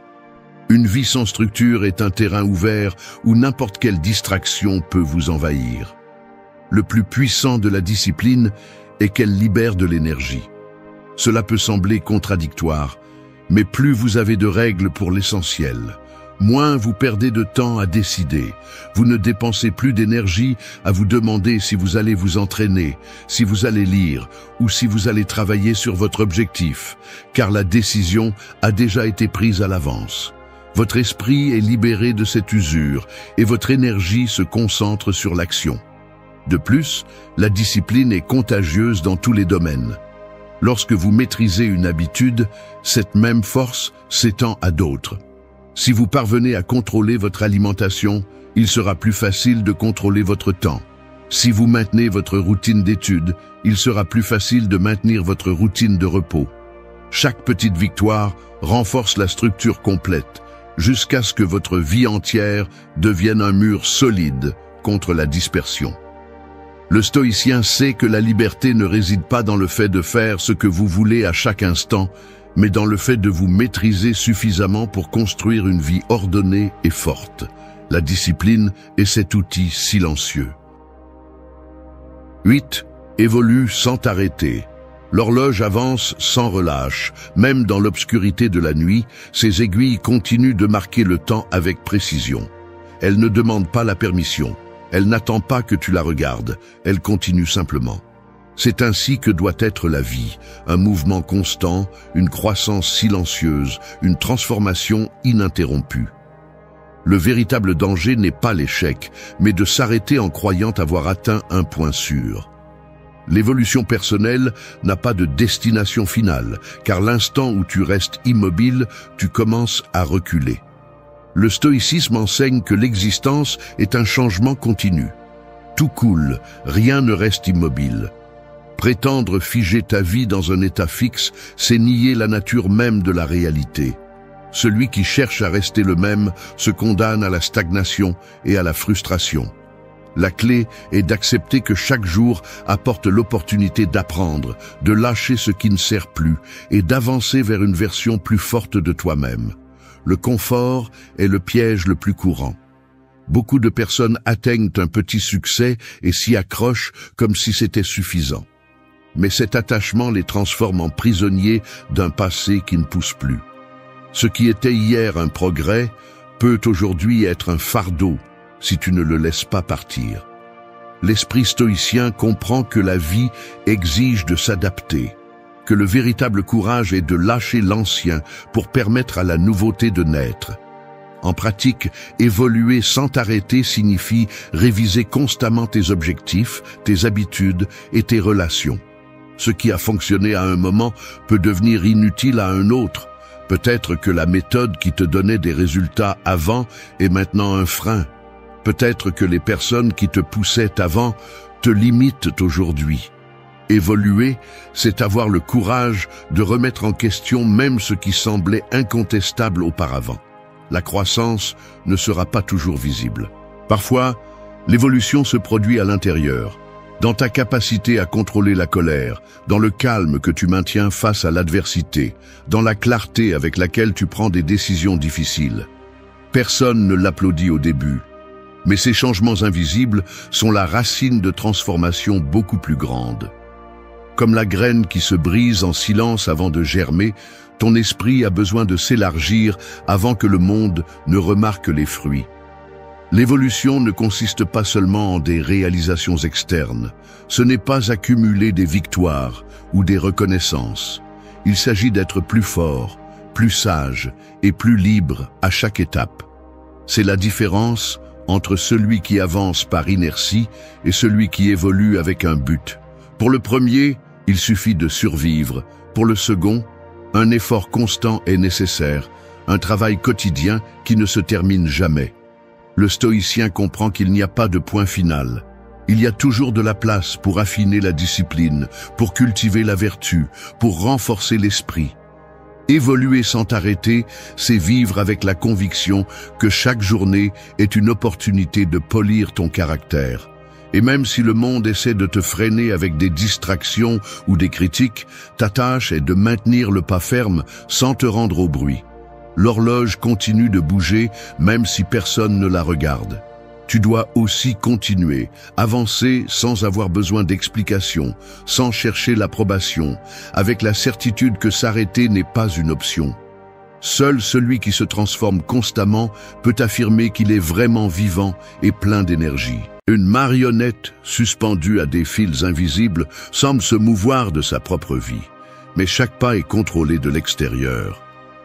Une vie sans structure est un terrain ouvert où n'importe quelle distraction peut vous envahir. Le plus puissant de la discipline est qu'elle libère de l'énergie. Cela peut sembler contradictoire, mais plus vous avez de règles pour l'essentiel, moins vous perdez de temps à décider. Vous ne dépensez plus d'énergie à vous demander si vous allez vous entraîner, si vous allez lire ou si vous allez travailler sur votre objectif, car la décision a déjà été prise à l'avance. Votre esprit est libéré de cette usure et votre énergie se concentre sur l'action. De plus, la discipline est contagieuse dans tous les domaines. Lorsque vous maîtrisez une habitude, cette même force s'étend à d'autres. Si vous parvenez à contrôler votre alimentation, il sera plus facile de contrôler votre temps. Si vous maintenez votre routine d'études, il sera plus facile de maintenir votre routine de repos. Chaque petite victoire renforce la structure complète, jusqu'à ce que votre vie entière devienne un mur solide contre la dispersion. Le stoïcien sait que la liberté ne réside pas dans le fait de faire ce que vous voulez à chaque instant, mais dans le fait de vous maîtriser suffisamment pour construire une vie ordonnée et forte. La discipline est cet outil silencieux. 8. Évolue sans t'arrêter. L'horloge avance sans relâche. Même dans l'obscurité de la nuit, ses aiguilles continuent de marquer le temps avec précision. Elle ne demande pas la permission. Elle n'attend pas que tu la regardes. Elle continue simplement. C'est ainsi que doit être la vie, un mouvement constant, une croissance silencieuse, une transformation ininterrompue. Le véritable danger n'est pas l'échec, mais de s'arrêter en croyant avoir atteint un point sûr. L'évolution personnelle n'a pas de destination finale, car l'instant où tu restes immobile, tu commences à reculer. Le stoïcisme enseigne que l'existence est un changement continu. Tout coule, rien ne reste immobile. Prétendre figer ta vie dans un état fixe, c'est nier la nature même de la réalité. Celui qui cherche à rester le même se condamne à la stagnation et à la frustration. La clé est d'accepter que chaque jour apporte l'opportunité d'apprendre, de lâcher ce qui ne sert plus et d'avancer vers une version plus forte de toi-même. Le confort est le piège le plus courant. Beaucoup de personnes atteignent un petit succès et s'y accrochent comme si c'était suffisant. Mais cet attachement les transforme en prisonniers d'un passé qui ne pousse plus. Ce qui était hier un progrès peut aujourd'hui être un fardeau si tu ne le laisses pas partir. L'esprit stoïcien comprend que la vie exige de s'adapter, que le véritable courage est de lâcher l'ancien pour permettre à la nouveauté de naître. En pratique, évoluer sans t'arrêter signifie réviser constamment tes objectifs, tes habitudes et tes relations. Ce qui a fonctionné à un moment peut devenir inutile à un autre. Peut-être que la méthode qui te donnait des résultats avant est maintenant un frein. Peut-être que les personnes qui te poussaient avant te limitent aujourd'hui. Évoluer, c'est avoir le courage de remettre en question même ce qui semblait incontestable auparavant. La croissance ne sera pas toujours visible. Parfois, l'évolution se produit à l'intérieur, dans ta capacité à contrôler la colère, dans le calme que tu maintiens face à l'adversité, dans la clarté avec laquelle tu prends des décisions difficiles. Personne ne l'applaudit au début, mais ces changements invisibles sont la racine de transformations beaucoup plus grandes. Comme la graine qui se brise en silence avant de germer, ton esprit a besoin de s'élargir avant que le monde ne remarque les fruits. L'évolution ne consiste pas seulement en des réalisations externes. Ce n'est pas accumuler des victoires ou des reconnaissances. Il s'agit d'être plus fort, plus sage et plus libre à chaque étape. C'est la différence entre celui qui avance par inertie et celui qui évolue avec un but. Pour le premier, il suffit de survivre. Pour le second, un effort constant est nécessaire, un travail quotidien qui ne se termine jamais. Le stoïcien comprend qu'il n'y a pas de point final. Il y a toujours de la place pour affiner la discipline, pour cultiver la vertu, pour renforcer l'esprit. Évoluer sans t'arrêter, c'est vivre avec la conviction que chaque journée est une opportunité de polir ton caractère. Et même si le monde essaie de te freiner avec des distractions ou des critiques, ta tâche est de maintenir le pas ferme sans te rendre au bruit. L'horloge continue de bouger même si personne ne la regarde. Tu dois aussi continuer, avancer sans avoir besoin d'explications, sans chercher l'approbation, avec la certitude que s'arrêter n'est pas une option. Seul celui qui se transforme constamment peut affirmer qu'il est vraiment vivant et plein d'énergie. Une marionnette suspendue à des fils invisibles semble se mouvoir de sa propre vie, mais chaque pas est contrôlé de l'extérieur.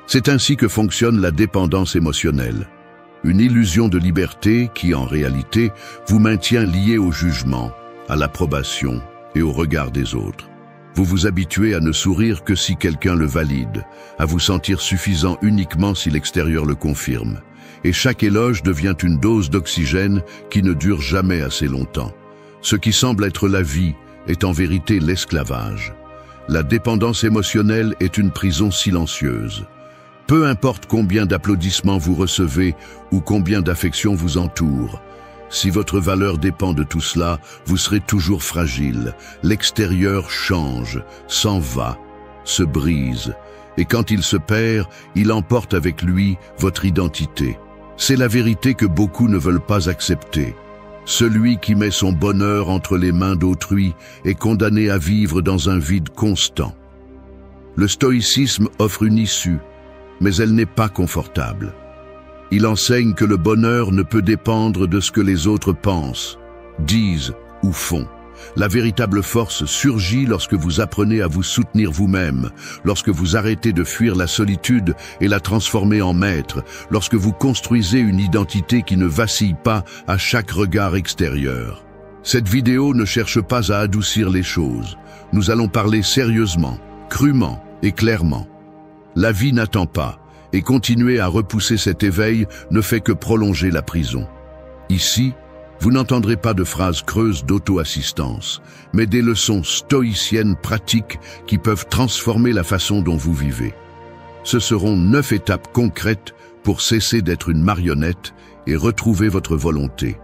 C'est ainsi que fonctionne la dépendance émotionnelle. Une illusion de liberté qui, en réalité, vous maintient lié au jugement, à l'approbation et au regard des autres. Vous vous habituez à ne sourire que si quelqu'un le valide, à vous sentir suffisant uniquement si l'extérieur le confirme. Et chaque éloge devient une dose d'oxygène qui ne dure jamais assez longtemps. Ce qui semble être la vie est en vérité l'esclavage. La dépendance émotionnelle est une prison silencieuse. Peu importe combien d'applaudissements vous recevez ou combien d'affections vous entourent, si votre valeur dépend de tout cela, vous serez toujours fragile. L'extérieur change, s'en va, se brise, et quand il se perd, il emporte avec lui votre identité. C'est la vérité que beaucoup ne veulent pas accepter. Celui qui met son bonheur entre les mains d'autrui est condamné à vivre dans un vide constant. Le stoïcisme offre une issue, mais elle n'est pas confortable. Il enseigne que le bonheur ne peut dépendre de ce que les autres pensent, disent ou font. La véritable force surgit lorsque vous apprenez à vous soutenir vous-même, lorsque vous arrêtez de fuir la solitude et la transformer en maître, lorsque vous construisez une identité qui ne vacille pas à chaque regard extérieur. Cette vidéo ne cherche pas à adoucir les choses. Nous allons parler sérieusement, crûment et clairement. La vie n'attend pas, et continuer à repousser cet éveil ne fait que prolonger la prison. Ici, vous n'entendrez pas de phrases creuses d'auto-assistance, mais des leçons stoïciennes pratiques qui peuvent transformer la façon dont vous vivez. Ce seront 9 étapes concrètes pour cesser d'être une marionnette et retrouver votre volonté.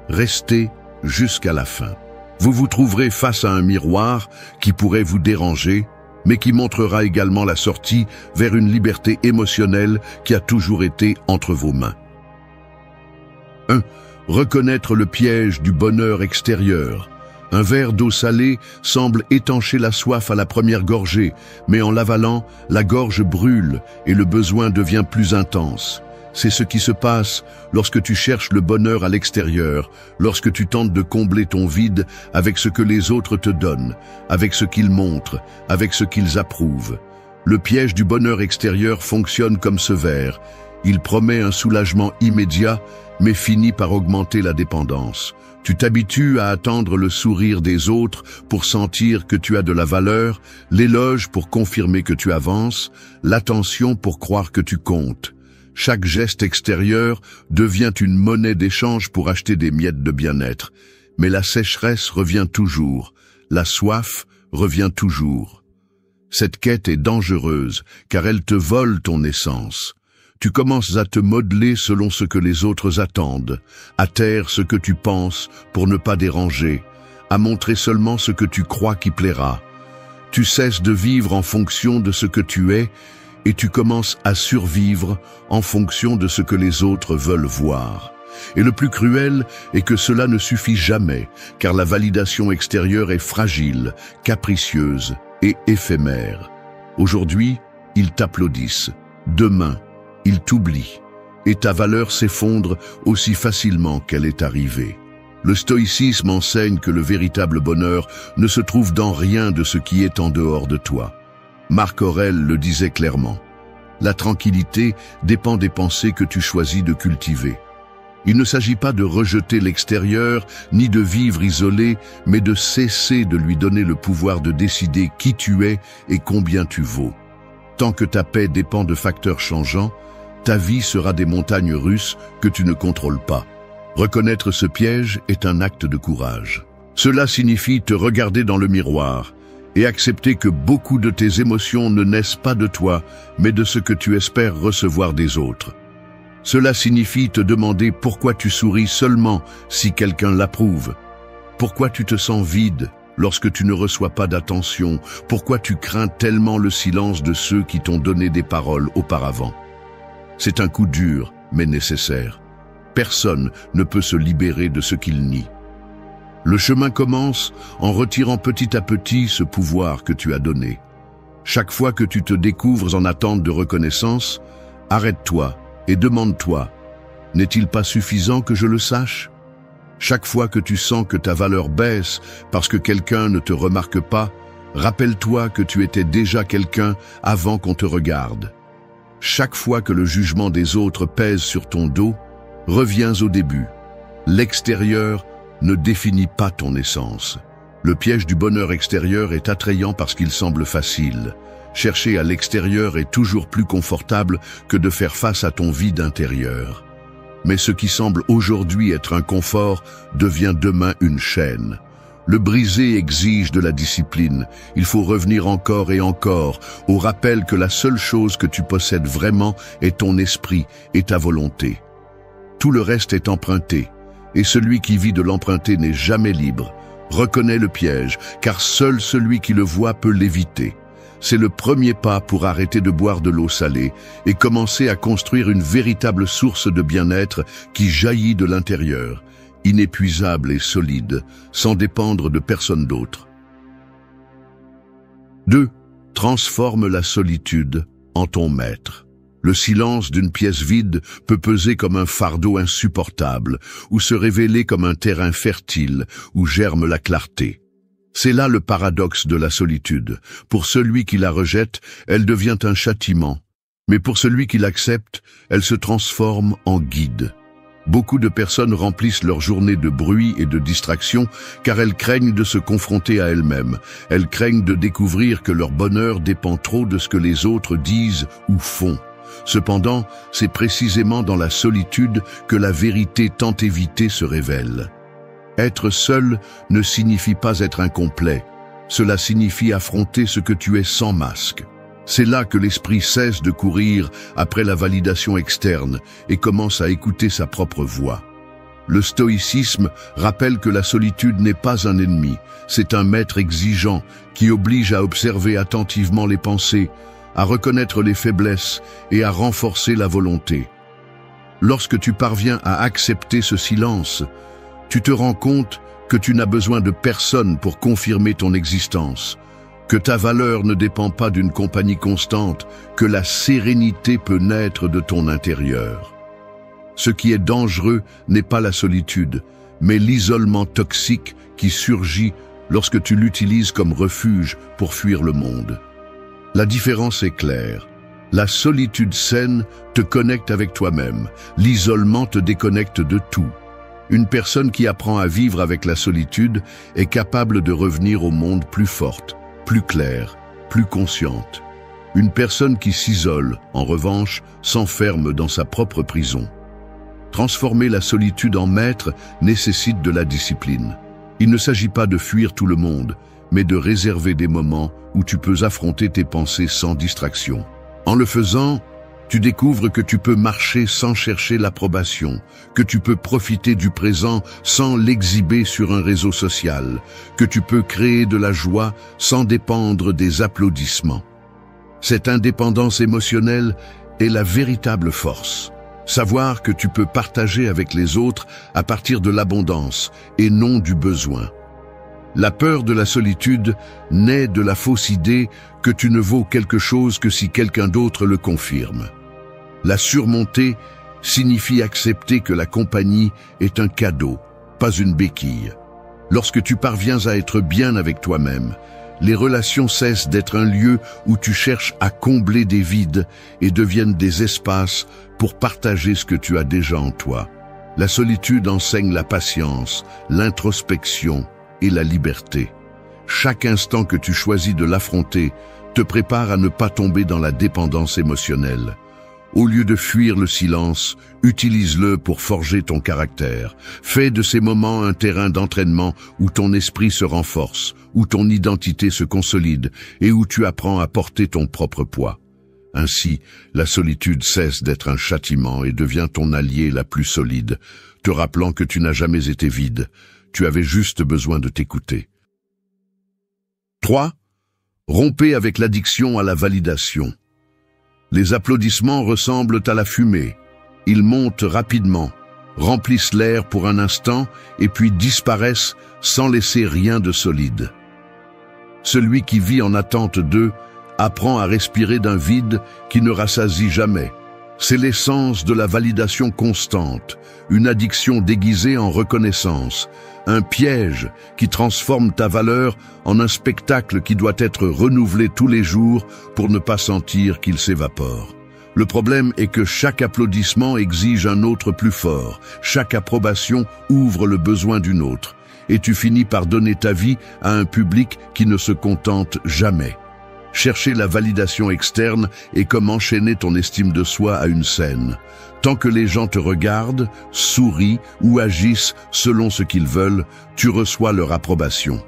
Restez jusqu'à la fin. Vous vous trouverez face à un miroir qui pourrait vous déranger, mais qui montrera également la sortie vers une liberté émotionnelle qui a toujours été entre vos mains. 1. Reconnaître le piège du bonheur extérieur. Un verre d'eau salée semble étancher la soif à la première gorgée, mais en l'avalant, la gorge brûle et le besoin devient plus intense. C'est ce qui se passe lorsque tu cherches le bonheur à l'extérieur, lorsque tu tentes de combler ton vide avec ce que les autres te donnent, avec ce qu'ils montrent, avec ce qu'ils approuvent. Le piège du bonheur extérieur fonctionne comme ce verre. Il promet un soulagement immédiat, mais finit par augmenter la dépendance. Tu t'habitues à attendre le sourire des autres pour sentir que tu as de la valeur, l'éloge pour confirmer que tu avances, l'attention pour croire que tu comptes. Chaque geste extérieur devient une monnaie d'échange pour acheter des miettes de bien-être. Mais la sécheresse revient toujours, la soif revient toujours. Cette quête est dangereuse, car elle te vole ton essence. Tu commences à te modeler selon ce que les autres attendent, à taire ce que tu penses pour ne pas déranger, à montrer seulement ce que tu crois qui plaira. Tu cesses de vivre en fonction de ce que tu es, et tu commences à survivre en fonction de ce que les autres veulent voir. Et le plus cruel est que cela ne suffit jamais, car la validation extérieure est fragile, capricieuse et éphémère. Aujourd'hui, ils t'applaudissent. Demain, ils t'oublient. et ta valeur s'effondre aussi facilement qu'elle est arrivée. Le stoïcisme enseigne que le véritable bonheur ne se trouve dans rien de ce qui est en dehors de toi. Marc Aurèle le disait clairement. La tranquillité dépend des pensées que tu choisis de cultiver. Il ne s'agit pas de rejeter l'extérieur, ni de vivre isolé, mais de cesser de lui donner le pouvoir de décider qui tu es et combien tu vaux. Tant que ta paix dépend de facteurs changeants, ta vie sera des montagnes russes que tu ne contrôles pas. Reconnaître ce piège est un acte de courage. Cela signifie te regarder dans le miroir et accepter que beaucoup de tes émotions ne naissent pas de toi, mais de ce que tu espères recevoir des autres. Cela signifie te demander pourquoi tu souris seulement si quelqu'un l'approuve. Pourquoi tu te sens vide lorsque tu ne reçois pas d'attention. Pourquoi tu crains tellement le silence de ceux qui t'ont donné des paroles auparavant. C'est un coup dur, mais nécessaire. Personne ne peut se libérer de ce qu'il nie. Le chemin commence en retirant petit à petit ce pouvoir que tu as donné. Chaque fois que tu te découvres en attente de reconnaissance, arrête-toi et demande-toi, n'est-il pas suffisant que je le sache? Chaque fois que tu sens que ta valeur baisse parce que quelqu'un ne te remarque pas, rappelle-toi que tu étais déjà quelqu'un avant qu'on te regarde. Chaque fois que le jugement des autres pèse sur ton dos, reviens au début. L'extérieur ne définit pas ton essence. Le piège du bonheur extérieur est attrayant parce qu'il semble facile. Chercher à l'extérieur est toujours plus confortable que de faire face à ton vide intérieur. Mais ce qui semble aujourd'hui être un confort devient demain une chaîne. Le briser exige de la discipline. Il faut revenir encore et encore au rappel que la seule chose que tu possèdes vraiment est ton esprit et ta volonté. Tout le reste est emprunté, et celui qui vit de l'emprunter n'est jamais libre. Reconnais le piège, car seul celui qui le voit peut l'éviter. C'est le premier pas pour arrêter de boire de l'eau salée et commencer à construire une véritable source de bien-être qui jaillit de l'intérieur, inépuisable et solide, sans dépendre de personne d'autre. 2. Transforme la solitude en ton maître. Le silence d'une pièce vide peut peser comme un fardeau insupportable ou se révéler comme un terrain fertile où germe la clarté. C'est là le paradoxe de la solitude. Pour celui qui la rejette, elle devient un châtiment. Mais pour celui qui l'accepte, elle se transforme en guide. Beaucoup de personnes remplissent leur journée de bruit et de distraction car elles craignent de se confronter à elles-mêmes. Elles craignent de découvrir que leur bonheur dépend trop de ce que les autres disent ou font. Cependant, c'est précisément dans la solitude que la vérité tant évitée se révèle. Être seul ne signifie pas être incomplet. Cela signifie affronter ce que tu es sans masque. C'est là que l'esprit cesse de courir après la validation externe et commence à écouter sa propre voix. Le stoïcisme rappelle que la solitude n'est pas un ennemi, c'est un maître exigeant qui oblige à observer attentivement les pensées, à reconnaître les faiblesses et à renforcer la volonté. Lorsque tu parviens à accepter ce silence, tu te rends compte que tu n'as besoin de personne pour confirmer ton existence, que ta valeur ne dépend pas d'une compagnie constante, que la sérénité peut naître de ton intérieur. Ce qui est dangereux n'est pas la solitude, mais l'isolement toxique qui surgit lorsque tu l'utilises comme refuge pour fuir le monde. La différence est claire. La solitude saine te connecte avec toi-même, l'isolement te déconnecte de tout. Une personne qui apprend à vivre avec la solitude est capable de revenir au monde plus forte, plus claire, plus consciente. Une personne qui s'isole, en revanche, s'enferme dans sa propre prison. Transformer la solitude en maître nécessite de la discipline. Il ne s'agit pas de fuir tout le monde, mais de réserver des moments où tu peux affronter tes pensées sans distraction. En le faisant, tu découvres que tu peux marcher sans chercher l'approbation, que tu peux profiter du présent sans l'exhiber sur un réseau social, que tu peux créer de la joie sans dépendre des applaudissements. Cette indépendance émotionnelle est la véritable force. Savoir que tu peux partager avec les autres à partir de l'abondance et non du besoin. La peur de la solitude naît de la fausse idée que tu ne vaux quelque chose que si quelqu'un d'autre le confirme. La surmonter signifie accepter que la compagnie est un cadeau, pas une béquille. Lorsque tu parviens à être bien avec toi-même, les relations cessent d'être un lieu où tu cherches à combler des vides et deviennent des espaces pour partager ce que tu as déjà en toi. La solitude enseigne la patience, l'introspection et la liberté. Chaque instant que tu choisis de l'affronter te prépare à ne pas tomber dans la dépendance émotionnelle. Au lieu de fuir le silence, utilise-le pour forger ton caractère. Fais de ces moments un terrain d'entraînement où ton esprit se renforce, où ton identité se consolide et où tu apprends à porter ton propre poids. Ainsi, la solitude cesse d'être un châtiment et devient ton allié la plus solide, te rappelant que tu n'as jamais été vide, tu avais juste besoin de t'écouter. 3. Rompez avec l'addiction à la validation. Les applaudissements ressemblent à la fumée. Ils montent rapidement, remplissent l'air pour un instant et puis disparaissent sans laisser rien de solide. Celui qui vit en attente d'eux apprend à respirer d'un vide qui ne rassasie jamais. C'est l'essence de la validation constante, une addiction déguisée en reconnaissance, un piège qui transforme ta valeur en un spectacle qui doit être renouvelé tous les jours pour ne pas sentir qu'il s'évapore. Le problème est que chaque applaudissement exige un autre plus fort, chaque approbation ouvre le besoin d'une autre, et tu finis par donner ta vie à un public qui ne se contente jamais. Chercher la validation externe est comme enchaîner ton estime de soi à une scène. Tant que les gens te regardent, sourient ou agissent selon ce qu'ils veulent, tu reçois leur approbation.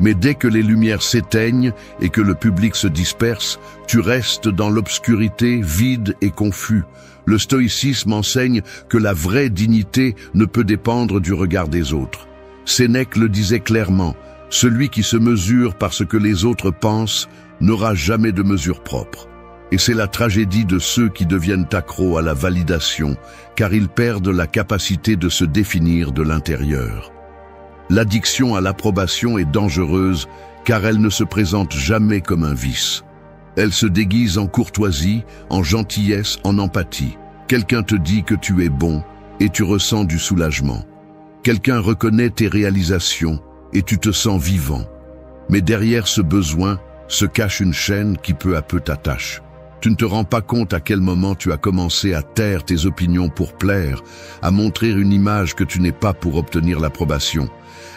Mais dès que les lumières s'éteignent et que le public se disperse, tu restes dans l'obscurité, vide et confus. Le stoïcisme enseigne que la vraie dignité ne peut dépendre du regard des autres. Sénèque le disait clairement, « Celui qui se mesure par ce que les autres pensent n'aura jamais de mesure propre. » Et c'est la tragédie de ceux qui deviennent accros à la validation, car ils perdent la capacité de se définir de l'intérieur. L'addiction à l'approbation est dangereuse, car elle ne se présente jamais comme un vice. Elle se déguise en courtoisie, en gentillesse, en empathie. Quelqu'un te dit que tu es bon, et tu ressens du soulagement. Quelqu'un reconnaît tes réalisations, et tu te sens vivant. Mais derrière ce besoin se cache une chaîne qui peu à peu t'attache. Tu ne te rends pas compte à quel moment tu as commencé à taire tes opinions pour plaire, à montrer une image que tu n'es pas pour obtenir l'approbation,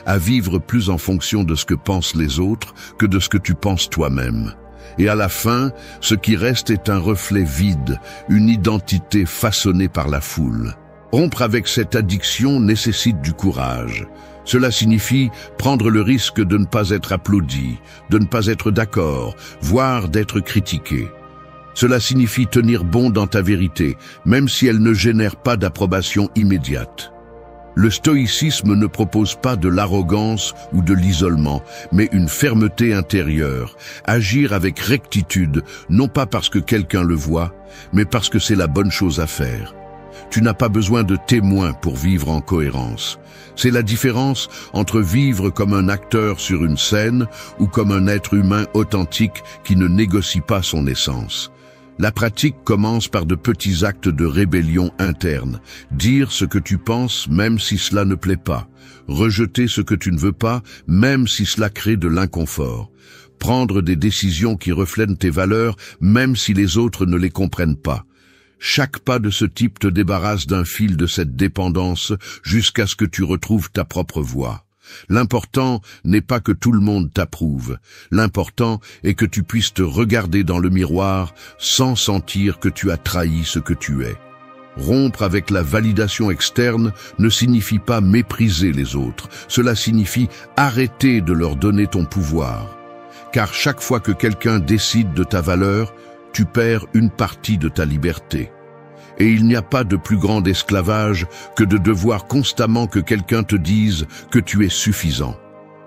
à vivre plus en fonction de ce que pensent les autres que de ce que tu penses toi-même. Et à la fin, ce qui reste est un reflet vide, une identité façonnée par la foule. Rompre avec cette addiction nécessite du courage. Cela signifie prendre le risque de ne pas être applaudi, de ne pas être d'accord, voire d'être critiqué. Cela signifie tenir bon dans ta vérité, même si elle ne génère pas d'approbation immédiate. Le stoïcisme ne propose pas de l'arrogance ou de l'isolement, mais une fermeté intérieure, agir avec rectitude, non pas parce que quelqu'un le voit, mais parce que c'est la bonne chose à faire. Tu n'as pas besoin de témoins pour vivre en cohérence. C'est la différence entre vivre comme un acteur sur une scène ou comme un être humain authentique qui ne négocie pas son essence. La pratique commence par de petits actes de rébellion interne. Dire ce que tu penses même si cela ne plaît pas. Rejeter ce que tu ne veux pas même si cela crée de l'inconfort. Prendre des décisions qui reflètent tes valeurs même si les autres ne les comprennent pas. Chaque pas de ce type te débarrasse d'un fil de cette dépendance jusqu'à ce que tu retrouves ta propre voie. L'important n'est pas que tout le monde t'approuve. L'important est que tu puisses te regarder dans le miroir sans sentir que tu as trahi ce que tu es. Rompre avec la validation externe ne signifie pas mépriser les autres. Cela signifie arrêter de leur donner ton pouvoir. Car chaque fois que quelqu'un décide de ta valeur, tu perds une partie de ta liberté. Et il n'y a pas de plus grand esclavage que de devoir constamment que quelqu'un te dise que tu es suffisant.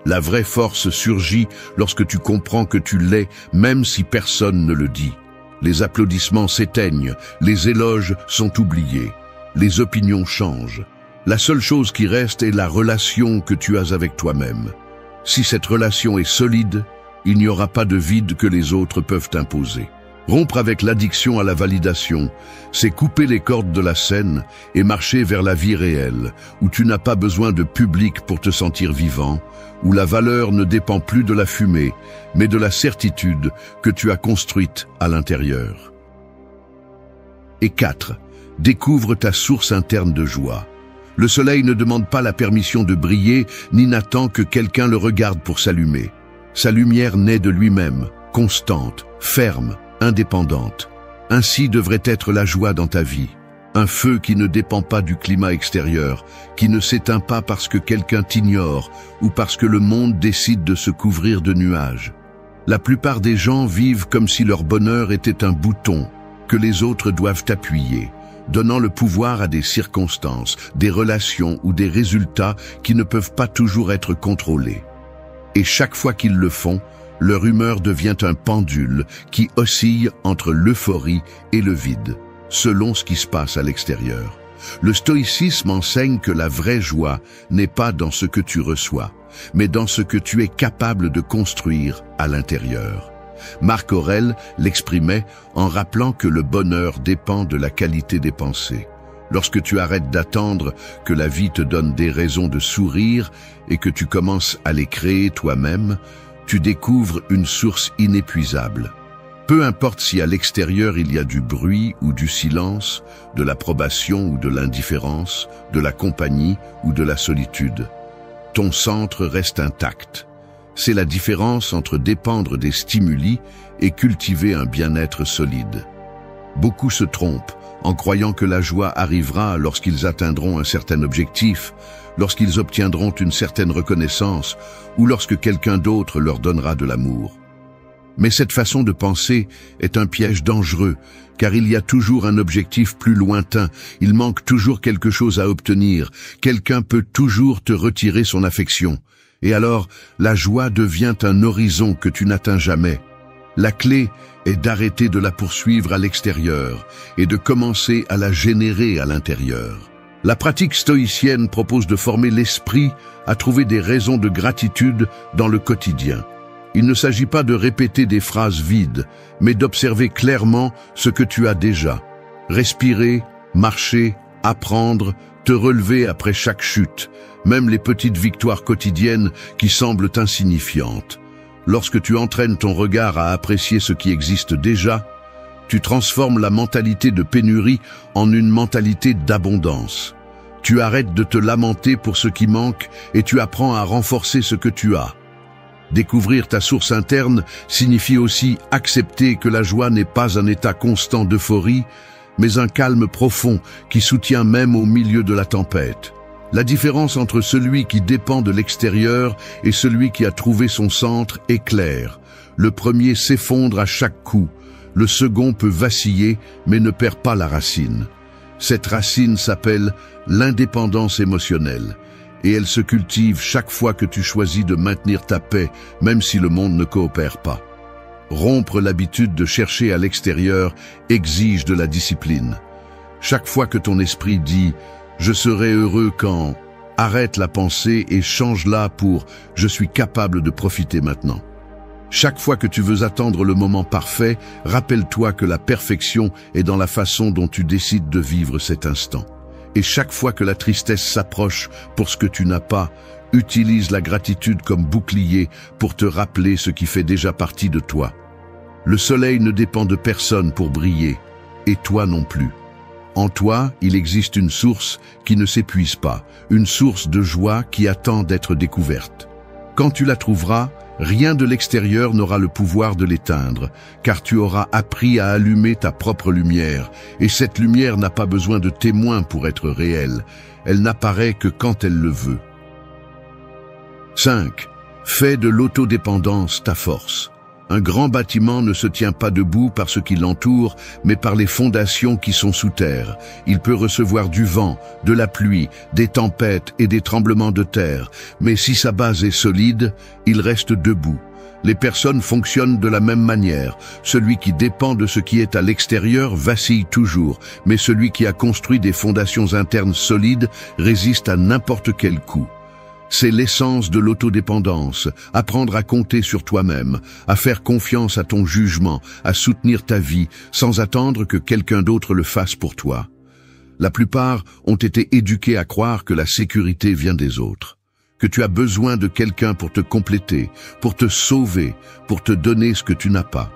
La vraie force surgit lorsque tu comprends que tu l'es, même si personne ne le dit. Les applaudissements s'éteignent, les éloges sont oubliés, les opinions changent. La seule chose qui reste est la relation que tu as avec toi-même. Si cette relation est solide, il n'y aura pas de vide que les autres peuvent imposer. Rompre avec l'addiction à la validation, c'est couper les cordes de la scène et marcher vers la vie réelle, où tu n'as pas besoin de public pour te sentir vivant, où la valeur ne dépend plus de la fumée, mais de la certitude que tu as construite à l'intérieur. Et 4. Découvre ta source interne de joie. Le soleil ne demande pas la permission de briller, ni n'attend que quelqu'un le regarde pour s'allumer. Sa lumière naît de lui-même, constante, ferme, indépendante. Ainsi devrait être la joie dans ta vie. Un feu qui ne dépend pas du climat extérieur, qui ne s'éteint pas parce que quelqu'un t'ignore ou parce que le monde décide de se couvrir de nuages. La plupart des gens vivent comme si leur bonheur était un bouton que les autres doivent appuyer, donnant le pouvoir à des circonstances, des relations ou des résultats qui ne peuvent pas toujours être contrôlés. Et chaque fois qu'ils le font, leur humeur devient un pendule qui oscille entre l'euphorie et le vide, selon ce qui se passe à l'extérieur. Le stoïcisme enseigne que la vraie joie n'est pas dans ce que tu reçois, mais dans ce que tu es capable de construire à l'intérieur. Marc Aurèle l'exprimait en rappelant que le bonheur dépend de la qualité des pensées. Lorsque tu arrêtes d'attendre que la vie te donne des raisons de sourire et que tu commences à les créer toi-même, tu découvres une source inépuisable. Peu importe si à l'extérieur il y a du bruit ou du silence, de l'approbation ou de l'indifférence, de la compagnie ou de la solitude, ton centre reste intact. C'est la différence entre dépendre des stimuli et cultiver un bien-être solide. Beaucoup se trompent en croyant que la joie arrivera lorsqu'ils atteindront un certain objectif, lorsqu'ils obtiendront une certaine reconnaissance ou lorsque quelqu'un d'autre leur donnera de l'amour. Mais cette façon de penser est un piège dangereux, car il y a toujours un objectif plus lointain, il manque toujours quelque chose à obtenir, quelqu'un peut toujours te retirer son affection. Et alors, la joie devient un horizon que tu n'atteins jamais. La clé est d'arrêter de la poursuivre à l'extérieur et de commencer à la générer à l'intérieur. La pratique stoïcienne propose de former l'esprit à trouver des raisons de gratitude dans le quotidien. Il ne s'agit pas de répéter des phrases vides, mais d'observer clairement ce que tu as déjà. Respirer, marcher, apprendre, te relever après chaque chute, même les petites victoires quotidiennes qui semblent insignifiantes. Lorsque tu entraînes ton regard à apprécier ce qui existe déjà, tu transformes la mentalité de pénurie en une mentalité d'abondance. Tu arrêtes de te lamenter pour ce qui manque et tu apprends à renforcer ce que tu as. Découvrir ta source interne signifie aussi accepter que la joie n'est pas un état constant d'euphorie, mais un calme profond qui soutient même au milieu de la tempête. La différence entre celui qui dépend de l'extérieur et celui qui a trouvé son centre est claire. Le premier s'effondre à chaque coup, le second peut vaciller mais ne perd pas la racine. Cette racine s'appelle l'indépendance émotionnelle et elle se cultive chaque fois que tu choisis de maintenir ta paix, même si le monde ne coopère pas. Rompre l'habitude de chercher à l'extérieur exige de la discipline. Chaque fois que ton esprit dit « je serai heureux quand », arrête la pensée et change-la pour « je suis capable de profiter maintenant ». Chaque fois que tu veux attendre le moment parfait, rappelle-toi que la perfection est dans la façon dont tu décides de vivre cet instant. Et chaque fois que la tristesse s'approche pour ce que tu n'as pas, utilise la gratitude comme bouclier pour te rappeler ce qui fait déjà partie de toi. Le soleil ne dépend de personne pour briller, et toi non plus. En toi, il existe une source qui ne s'épuise pas, une source de joie qui attend d'être découverte. Quand tu la trouveras, rien de l'extérieur n'aura le pouvoir de l'éteindre, car tu auras appris à allumer ta propre lumière, et cette lumière n'a pas besoin de témoins pour être réelle, elle n'apparaît que quand elle le veut. 5. Fais de l'autodépendance ta force. Un grand bâtiment ne se tient pas debout par ce qui l'entoure, mais par les fondations qui sont sous terre. Il peut recevoir du vent, de la pluie, des tempêtes et des tremblements de terre, mais si sa base est solide, il reste debout. Les personnes fonctionnent de la même manière. Celui qui dépend de ce qui est à l'extérieur vacille toujours, mais celui qui a construit des fondations internes solides résiste à n'importe quel coup. C'est l'essence de l'autodépendance, apprendre à compter sur toi-même, à faire confiance à ton jugement, à soutenir ta vie sans attendre que quelqu'un d'autre le fasse pour toi. La plupart ont été éduqués à croire que la sécurité vient des autres, que tu as besoin de quelqu'un pour te compléter, pour te sauver, pour te donner ce que tu n'as pas.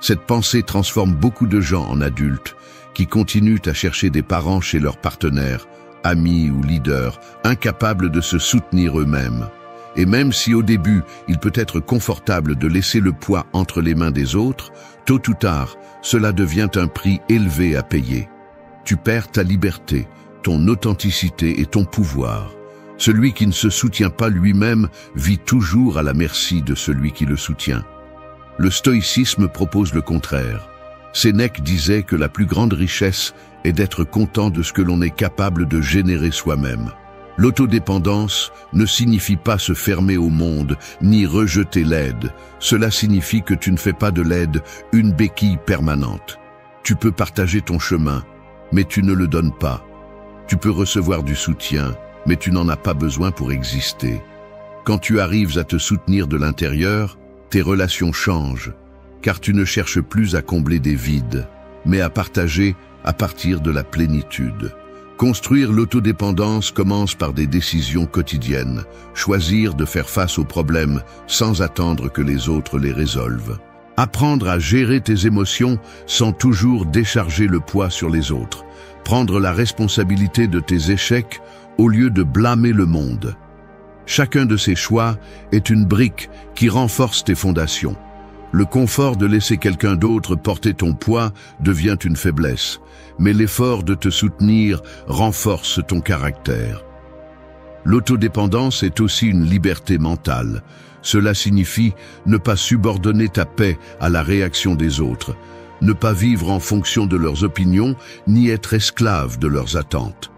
Cette pensée transforme beaucoup de gens en adultes qui continuent à chercher des parents chez leurs partenaires, amis ou leaders, incapables de se soutenir eux-mêmes. Et même si au début, il peut être confortable de laisser le poids entre les mains des autres, tôt ou tard, cela devient un prix élevé à payer. Tu perds ta liberté, ton authenticité et ton pouvoir. Celui qui ne se soutient pas lui-même vit toujours à la merci de celui qui le soutient. Le stoïcisme propose le contraire. Sénèque disait que la plus grande richesse est d'être content de ce que l'on est capable de générer soi-même. L'autodépendance ne signifie pas se fermer au monde, ni rejeter l'aide. Cela signifie que tu ne fais pas de l'aide une béquille permanente. Tu peux partager ton chemin, mais tu ne le donnes pas. Tu peux recevoir du soutien, mais tu n'en as pas besoin pour exister. Quand tu arrives à te soutenir de l'intérieur, tes relations changent, car tu ne cherches plus à combler des vides, mais à partager à partir de la plénitude. Construire l'autodépendance commence par des décisions quotidiennes, choisir de faire face aux problèmes sans attendre que les autres les résolvent. Apprendre à gérer tes émotions sans toujours décharger le poids sur les autres. Prendre la responsabilité de tes échecs au lieu de blâmer le monde. Chacun de ces choix est une brique qui renforce tes fondations. Le confort de laisser quelqu'un d'autre porter ton poids devient une faiblesse, mais l'effort de te soutenir renforce ton caractère. L'autodépendance est aussi une liberté mentale. Cela signifie ne pas subordonner ta paix à la réaction des autres, ne pas vivre en fonction de leurs opinions, ni être esclave de leurs attentes.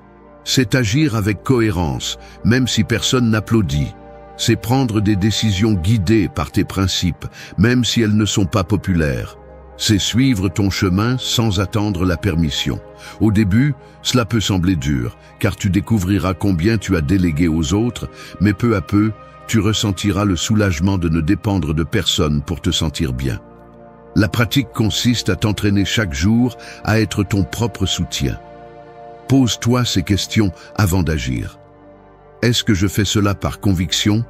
C'est agir avec cohérence, même si personne n'applaudit. C'est prendre des décisions guidées par tes principes, même si elles ne sont pas populaires. C'est suivre ton chemin sans attendre la permission. Au début, cela peut sembler dur, car tu découvriras combien tu as délégué aux autres, mais peu à peu, tu ressentiras le soulagement de ne dépendre de personne pour te sentir bien. La pratique consiste à t'entraîner chaque jour à être ton propre soutien. Pose-toi ces questions avant d'agir. Est-ce que je fais cela par conviction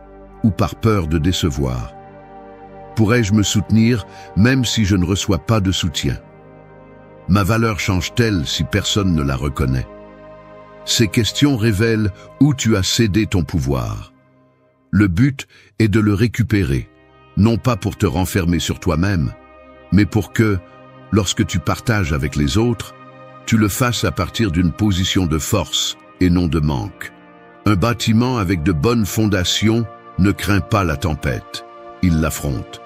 ou par peur de décevoir? Pourrais-je me soutenir même si je ne reçois pas de soutien? Ma valeur change-t-elle si personne ne la reconnaît? Ces questions révèlent où tu as cédé ton pouvoir. Le but est de le récupérer, non pas pour te renfermer sur toi-même, mais pour que, lorsque tu partages avec les autres, tu le fasses à partir d'une position de force et non de manque. Un bâtiment avec de bonnes fondations ne craint pas la tempête, il l'affronte.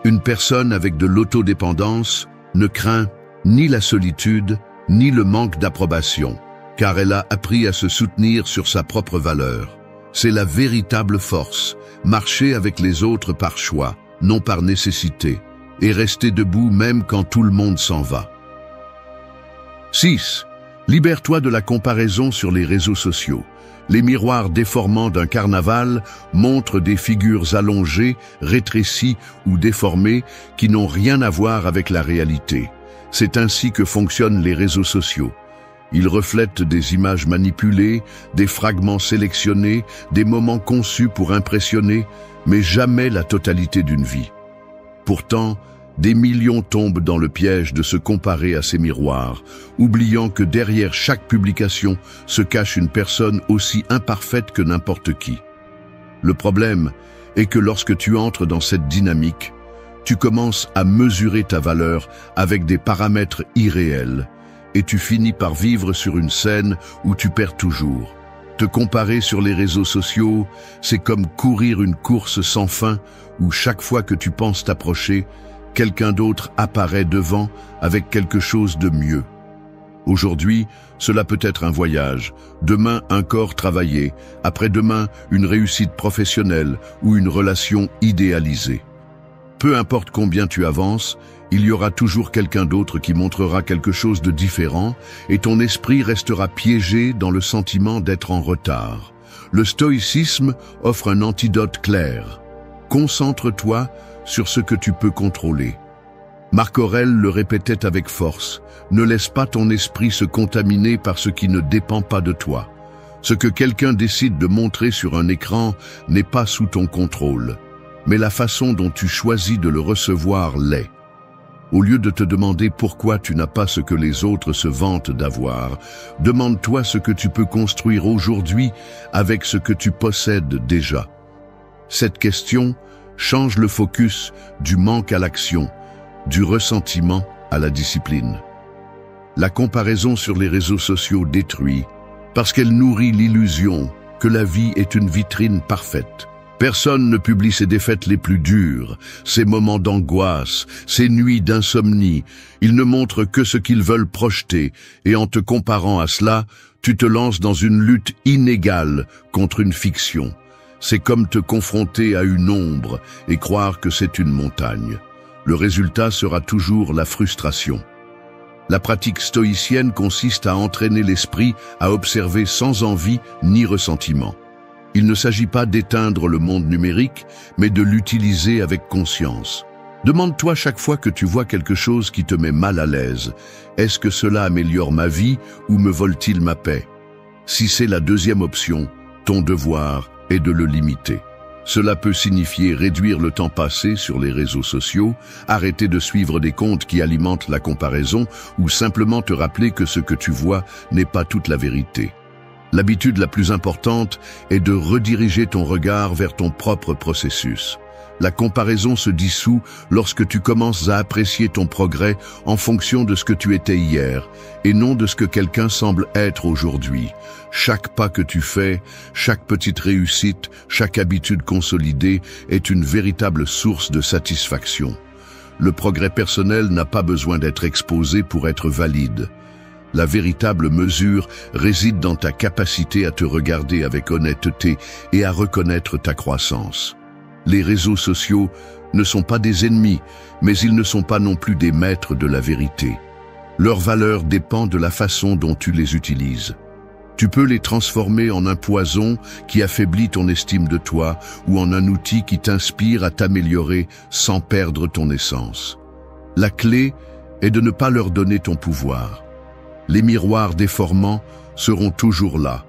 Une personne avec de l'autodépendance ne craint ni la solitude, ni le manque d'approbation, car elle a appris à se soutenir sur sa propre valeur. C'est la véritable force, marcher avec les autres par choix, non par nécessité, et rester debout même quand tout le monde s'en va. 6. Libère-toi de la comparaison sur les réseaux sociaux. Les miroirs déformants d'un carnaval montrent des figures allongées, rétrécies ou déformées qui n'ont rien à voir avec la réalité. C'est ainsi que fonctionnent les réseaux sociaux. Ils reflètent des images manipulées, des fragments sélectionnés, des moments conçus pour impressionner, mais jamais la totalité d'une vie. Pourtant, des millions tombent dans le piège de se comparer à ces miroirs, oubliant que derrière chaque publication se cache une personne aussi imparfaite que n'importe qui. Le problème est que lorsque tu entres dans cette dynamique, tu commences à mesurer ta valeur avec des paramètres irréels et tu finis par vivre sur une scène où tu perds toujours. Te comparer sur les réseaux sociaux, c'est comme courir une course sans fin où chaque fois que tu penses t'approcher, quelqu'un d'autre apparaît devant avec quelque chose de mieux. Aujourd'hui, cela peut être un voyage, demain un corps travaillé, après-demain une réussite professionnelle ou une relation idéalisée. Peu importe combien tu avances, il y aura toujours quelqu'un d'autre qui montrera quelque chose de différent et ton esprit restera piégé dans le sentiment d'être en retard. Le stoïcisme offre un antidote clair. Concentre-toi sur ce que tu peux contrôler. Marc Aurèle le répétait avec force. Ne laisse pas ton esprit se contaminer par ce qui ne dépend pas de toi. Ce que quelqu'un décide de montrer sur un écran n'est pas sous ton contrôle, mais la façon dont tu choisis de le recevoir l'est. Au lieu de te demander pourquoi tu n'as pas ce que les autres se vantent d'avoir, demande-toi ce que tu peux construire aujourd'hui avec ce que tu possèdes déjà. Cette question change le focus du manque à l'action, du ressentiment à la discipline. La comparaison sur les réseaux sociaux détruit parce qu'elle nourrit l'illusion que la vie est une vitrine parfaite. Personne ne publie ses défaites les plus dures, ses moments d'angoisse, ses nuits d'insomnie. Ils ne montrent que ce qu'ils veulent projeter, et en te comparant à cela, tu te lances dans une lutte inégale contre une fiction. C'est comme te confronter à une ombre et croire que c'est une montagne. Le résultat sera toujours la frustration. La pratique stoïcienne consiste à entraîner l'esprit à observer sans envie ni ressentiment. Il ne s'agit pas d'éteindre le monde numérique, mais de l'utiliser avec conscience. Demande-toi chaque fois que tu vois quelque chose qui te met mal à l'aise, est-ce que cela améliore ma vie ou me vole-t-il ma paix? Si c'est la deuxième option, ton devoir est de le limiter. Cela peut signifier réduire le temps passé sur les réseaux sociaux, arrêter de suivre des comptes qui alimentent la comparaison ou simplement te rappeler que ce que tu vois n'est pas toute la vérité. L'habitude la plus importante est de rediriger ton regard vers ton propre processus. La comparaison se dissout lorsque tu commences à apprécier ton progrès en fonction de ce que tu étais hier et non de ce que quelqu'un semble être aujourd'hui. Chaque pas que tu fais, chaque petite réussite, chaque habitude consolidée est une véritable source de satisfaction. Le progrès personnel n'a pas besoin d'être exposé pour être valide. La véritable mesure réside dans ta capacité à te regarder avec honnêteté et à reconnaître ta croissance. Les réseaux sociaux ne sont pas des ennemis, mais ils ne sont pas non plus des maîtres de la vérité. Leur valeur dépend de la façon dont tu les utilises. Tu peux les transformer en un poison qui affaiblit ton estime de toi ou en un outil qui t'inspire à t'améliorer sans perdre ton essence. La clé est de ne pas leur donner ton pouvoir. Les miroirs déformants seront toujours là,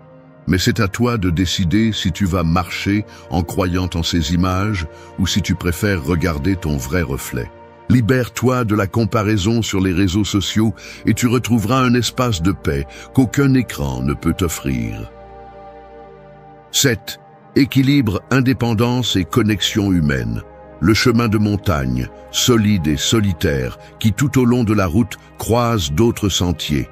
mais c'est à toi de décider si tu vas marcher en croyant en ces images ou si tu préfères regarder ton vrai reflet. Libère-toi de la comparaison sur les réseaux sociaux et tu retrouveras un espace de paix qu'aucun écran ne peut t'offrir. 7. Équilibre, indépendance et connexion humaine. Le chemin de montagne, solide et solitaire, qui tout au long de la route croise d'autres sentiers.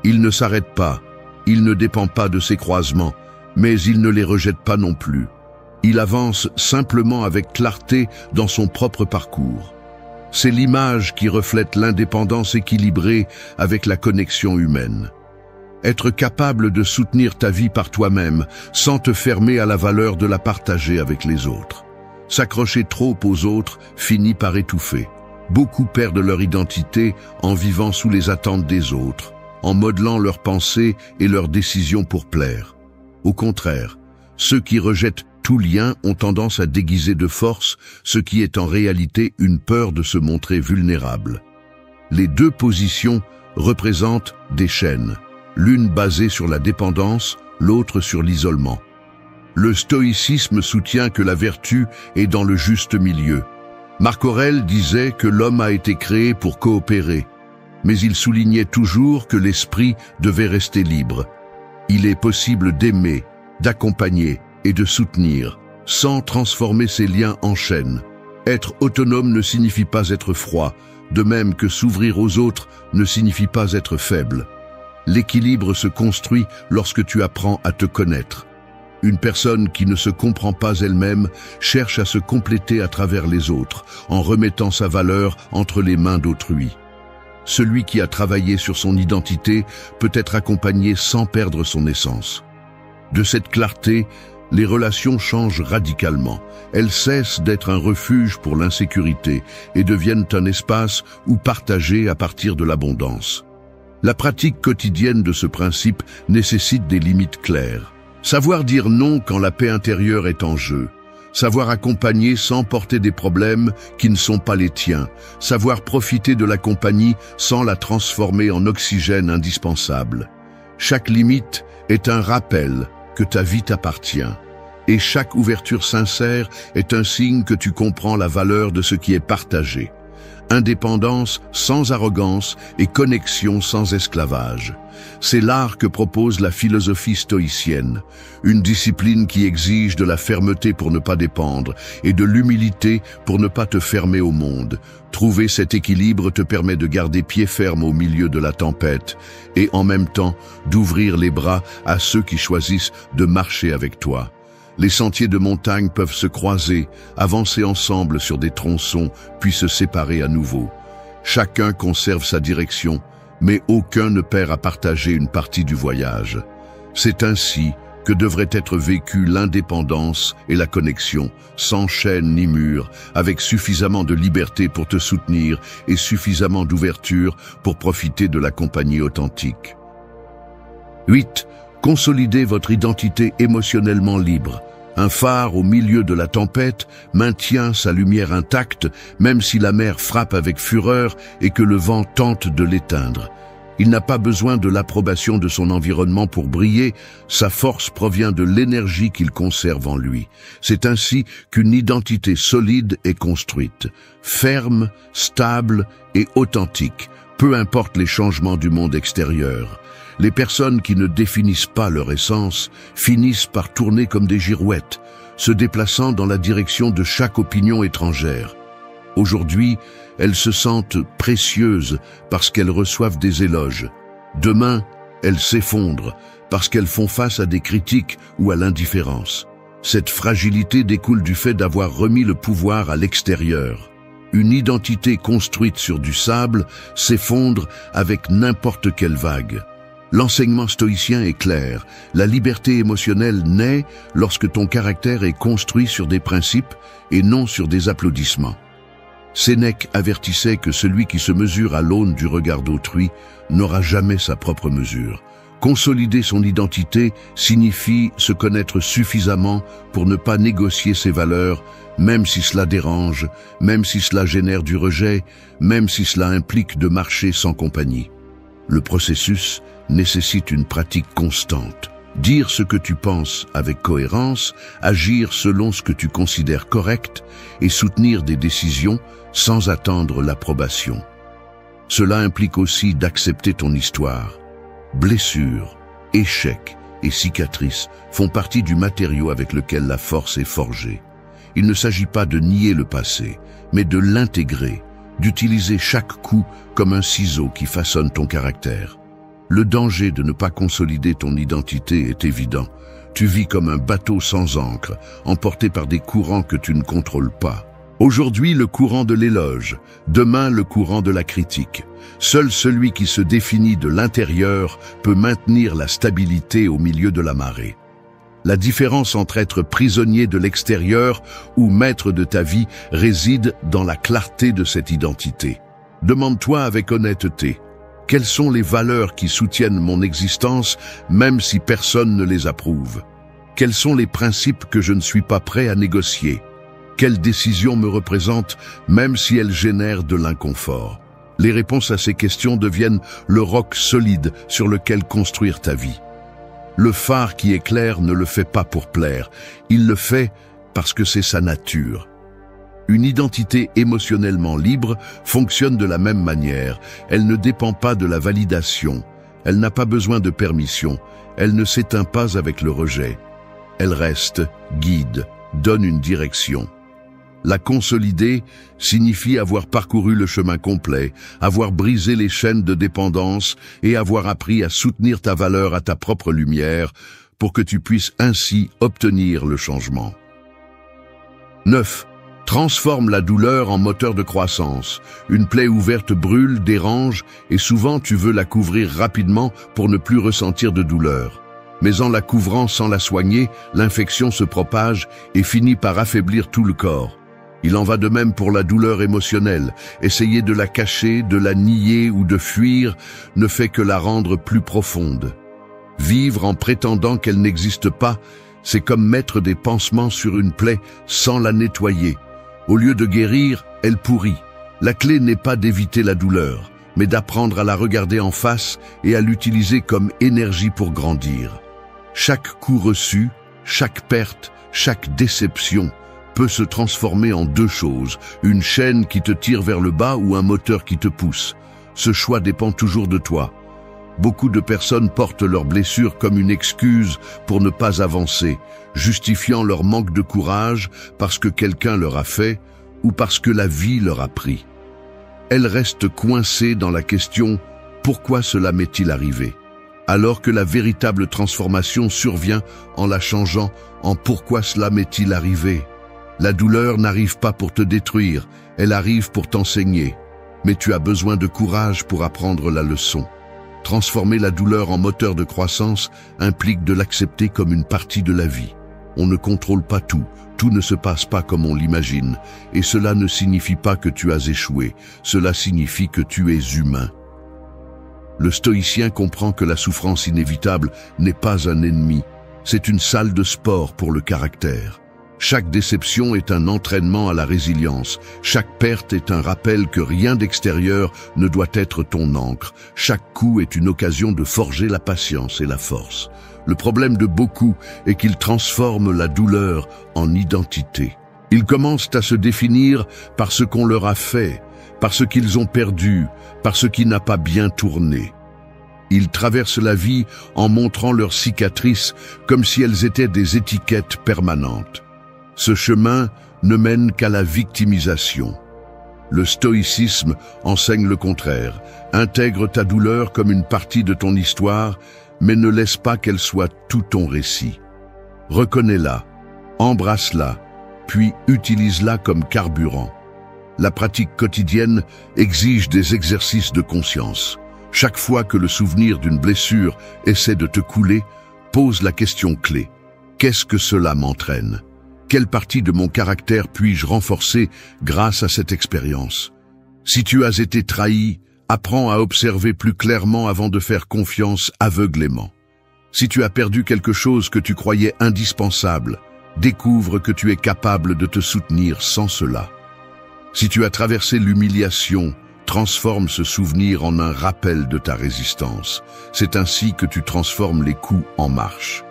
Il ne s'arrête pas, il ne dépend pas de ces croisements, mais il ne les rejette pas non plus. Il avance simplement avec clarté dans son propre parcours. C'est l'image qui reflète l'indépendance équilibrée avec la connexion humaine. Être capable de soutenir ta vie par toi-même sans te fermer à la valeur de la partager avec les autres. S'accrocher trop aux autres finit par étouffer. Beaucoup perdent leur identité en vivant sous les attentes des autres, en modelant leurs pensées et leurs décisions pour plaire. Au contraire, ceux qui rejettent tout lien ont tendance à déguiser de force ce qui est en réalité une peur de se montrer vulnérable. Les deux positions représentent des chaînes, l'une basée sur la dépendance, l'autre sur l'isolement. Le stoïcisme soutient que la vertu est dans le juste milieu. Marc Aurèle disait que l'homme a été créé pour coopérer, mais il soulignait toujours que l'esprit devait rester libre. Il est possible d'aimer, d'accompagner et de soutenir, sans transformer ces liens en chaîne. Être autonome ne signifie pas être froid, de même que s'ouvrir aux autres ne signifie pas être faible. L'équilibre se construit lorsque tu apprends à te connaître. Une personne qui ne se comprend pas elle-même cherche à se compléter à travers les autres, en remettant sa valeur entre les mains d'autrui. Celui qui a travaillé sur son identité peut être accompagné sans perdre son essence. De cette clarté, les relations changent radicalement. Elles cessent d'être un refuge pour l'insécurité et deviennent un espace où partager à partir de l'abondance. La pratique quotidienne de ce principe nécessite des limites claires. Savoir dire non quand la paix intérieure est en jeu. Savoir accompagner sans porter des problèmes qui ne sont pas les tiens. Savoir profiter de la compagnie sans la transformer en oxygène indispensable. Chaque limite est un rappel que ta vie t'appartient. Et chaque ouverture sincère est un signe que tu comprends la valeur de ce qui est partagé. Indépendance sans arrogance et connexion sans esclavage. C'est l'art que propose la philosophie stoïcienne, une discipline qui exige de la fermeté pour ne pas dépendre et de l'humilité pour ne pas te fermer au monde. Trouver cet équilibre te permet de garder pied ferme au milieu de la tempête et en même temps d'ouvrir les bras à ceux qui choisissent de marcher avec toi. Les sentiers de montagne peuvent se croiser, avancer ensemble sur des tronçons, puis se séparer à nouveau. Chacun conserve sa direction, mais aucun ne perd à partager une partie du voyage. C'est ainsi que devrait être vécue l'indépendance et la connexion, sans chaîne ni mur, avec suffisamment de liberté pour te soutenir et suffisamment d'ouverture pour profiter de la compagnie authentique. 8. Consolidez votre identité émotionnellement libre. Un phare au milieu de la tempête maintient sa lumière intacte, même si la mer frappe avec fureur et que le vent tente de l'éteindre. Il n'a pas besoin de l'approbation de son environnement pour briller, sa force provient de l'énergie qu'il conserve en lui. C'est ainsi qu'une identité solide est construite, ferme, stable et authentique, peu importe les changements du monde extérieur. Les personnes qui ne définissent pas leur essence finissent par tourner comme des girouettes, se déplaçant dans la direction de chaque opinion étrangère. Aujourd'hui, elles se sentent précieuses parce qu'elles reçoivent des éloges. Demain, elles s'effondrent parce qu'elles font face à des critiques ou à l'indifférence. Cette fragilité découle du fait d'avoir remis le pouvoir à l'extérieur. Une identité construite sur du sable s'effondre avec n'importe quelle vague. L'enseignement stoïcien est clair. La liberté émotionnelle naît lorsque ton caractère est construit sur des principes et non sur des applaudissements. Sénèque avertissait que celui qui se mesure à l'aune du regard d'autrui n'aura jamais sa propre mesure. Consolider son identité signifie se connaître suffisamment pour ne pas négocier ses valeurs, même si cela dérange, même si cela génère du rejet, même si cela implique de marcher sans compagnie. Le processus nécessite une pratique constante. Dire ce que tu penses avec cohérence, agir selon ce que tu considères correct et soutenir des décisions sans attendre l'approbation. Cela implique aussi d'accepter ton histoire. Blessures, échecs et cicatrices font partie du matériau avec lequel la force est forgée. Il ne s'agit pas de nier le passé, mais de l'intégrer, d'utiliser chaque coup comme un ciseau qui façonne ton caractère. Le danger de ne pas consolider ton identité est évident. Tu vis comme un bateau sans ancre, emporté par des courants que tu ne contrôles pas. Aujourd'hui, le courant de l'éloge, demain le courant de la critique. Seul celui qui se définit de l'intérieur peut maintenir la stabilité au milieu de la marée. La différence entre être prisonnier de l'extérieur ou maître de ta vie réside dans la clarté de cette identité. Demande-toi avec honnêteté, quelles sont les valeurs qui soutiennent mon existence même si personne ne les approuve? Quels sont les principes que je ne suis pas prêt à négocier? Quelles décisions me représentent même si elles génèrent de l'inconfort? Les réponses à ces questions deviennent le roc solide sur lequel construire ta vie. Le phare qui éclaire ne le fait pas pour plaire, il le fait parce que c'est sa nature. Une identité émotionnellement libre fonctionne de la même manière. Elle ne dépend pas de la validation. Elle n'a pas besoin de permission. Elle ne s'éteint pas avec le rejet. Elle reste, guide, donne une direction. La consolider signifie avoir parcouru le chemin complet, avoir brisé les chaînes de dépendance et avoir appris à soutenir ta valeur à ta propre lumière pour que tu puisses ainsi obtenir le changement. 9. Transforme la douleur en moteur de croissance. Une plaie ouverte brûle, dérange, et souvent tu veux la couvrir rapidement pour ne plus ressentir de douleur. Mais en la couvrant sans la soigner, l'infection se propage et finit par affaiblir tout le corps. Il en va de même pour la douleur émotionnelle. Essayer de la cacher, de la nier ou de fuir ne fait que la rendre plus profonde. Vivre en prétendant qu'elle n'existe pas, c'est comme mettre des pansements sur une plaie sans la nettoyer. Au lieu de guérir, elle pourrit. La clé n'est pas d'éviter la douleur, mais d'apprendre à la regarder en face et à l'utiliser comme énergie pour grandir. Chaque coup reçu, chaque perte, chaque déception peut se transformer en deux choses, une chaîne qui te tire vers le bas ou un moteur qui te pousse. Ce choix dépend toujours de toi. Beaucoup de personnes portent leurs blessures comme une excuse pour ne pas avancer, justifiant leur manque de courage parce que quelqu'un leur a fait ou parce que la vie leur a pris. Elles restent coincées dans la question « Pourquoi cela m'est-il arrivé ?» alors que la véritable transformation survient en la changeant en « Pourquoi cela m'est-il arrivé ?» La douleur n'arrive pas pour te détruire, elle arrive pour t'enseigner. Mais tu as besoin de courage pour apprendre la leçon. Transformer la douleur en moteur de croissance implique de l'accepter comme une partie de la vie. On ne contrôle pas tout, tout ne se passe pas comme on l'imagine, et cela ne signifie pas que tu as échoué, cela signifie que tu es humain. Le stoïcien comprend que la souffrance inévitable n'est pas un ennemi, c'est une salle de sport pour le caractère. Chaque déception est un entraînement à la résilience. Chaque perte est un rappel que rien d'extérieur ne doit être ton encre. Chaque coup est une occasion de forger la patience et la force. Le problème de beaucoup est qu'ils transforment la douleur en identité. Ils commencent à se définir par ce qu'on leur a fait, par ce qu'ils ont perdu, par ce qui n'a pas bien tourné. Ils traversent la vie en montrant leurs cicatrices comme si elles étaient des étiquettes permanentes. Ce chemin ne mène qu'à la victimisation. Le stoïcisme enseigne le contraire. Intègre ta douleur comme une partie de ton histoire, mais ne laisse pas qu'elle soit tout ton récit. Reconnais-la, embrasse-la, puis utilise-la comme carburant. La pratique quotidienne exige des exercices de conscience. Chaque fois que le souvenir d'une blessure essaie de te couler, pose la question clé. Qu'est-ce que cela m'entraîne ? Quelle partie de mon caractère puis-je renforcer grâce à cette expérience? Si tu as été trahi, apprends à observer plus clairement avant de faire confiance aveuglément. Si tu as perdu quelque chose que tu croyais indispensable, découvre que tu es capable de te soutenir sans cela. Si tu as traversé l'humiliation, transforme ce souvenir en un rappel de ta résistance. C'est ainsi que tu transformes les coups en marche.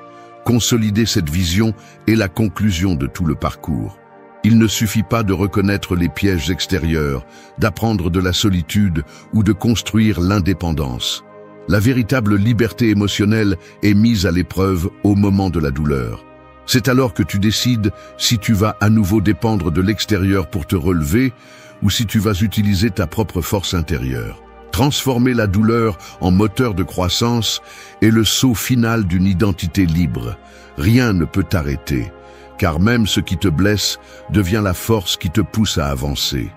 Consolider cette vision est la conclusion de tout le parcours. Il ne suffit pas de reconnaître les pièges extérieurs, d'apprendre de la solitude ou de construire l'indépendance. La véritable liberté émotionnelle est mise à l'épreuve au moment de la douleur. C'est alors que tu décides si tu vas à nouveau dépendre de l'extérieur pour te relever ou si tu vas utiliser ta propre force intérieure. Transformer la douleur en moteur de croissance est le saut final d'une identité libre. Rien ne peut t'arrêter, car même ce qui te blesse devient la force qui te pousse à avancer.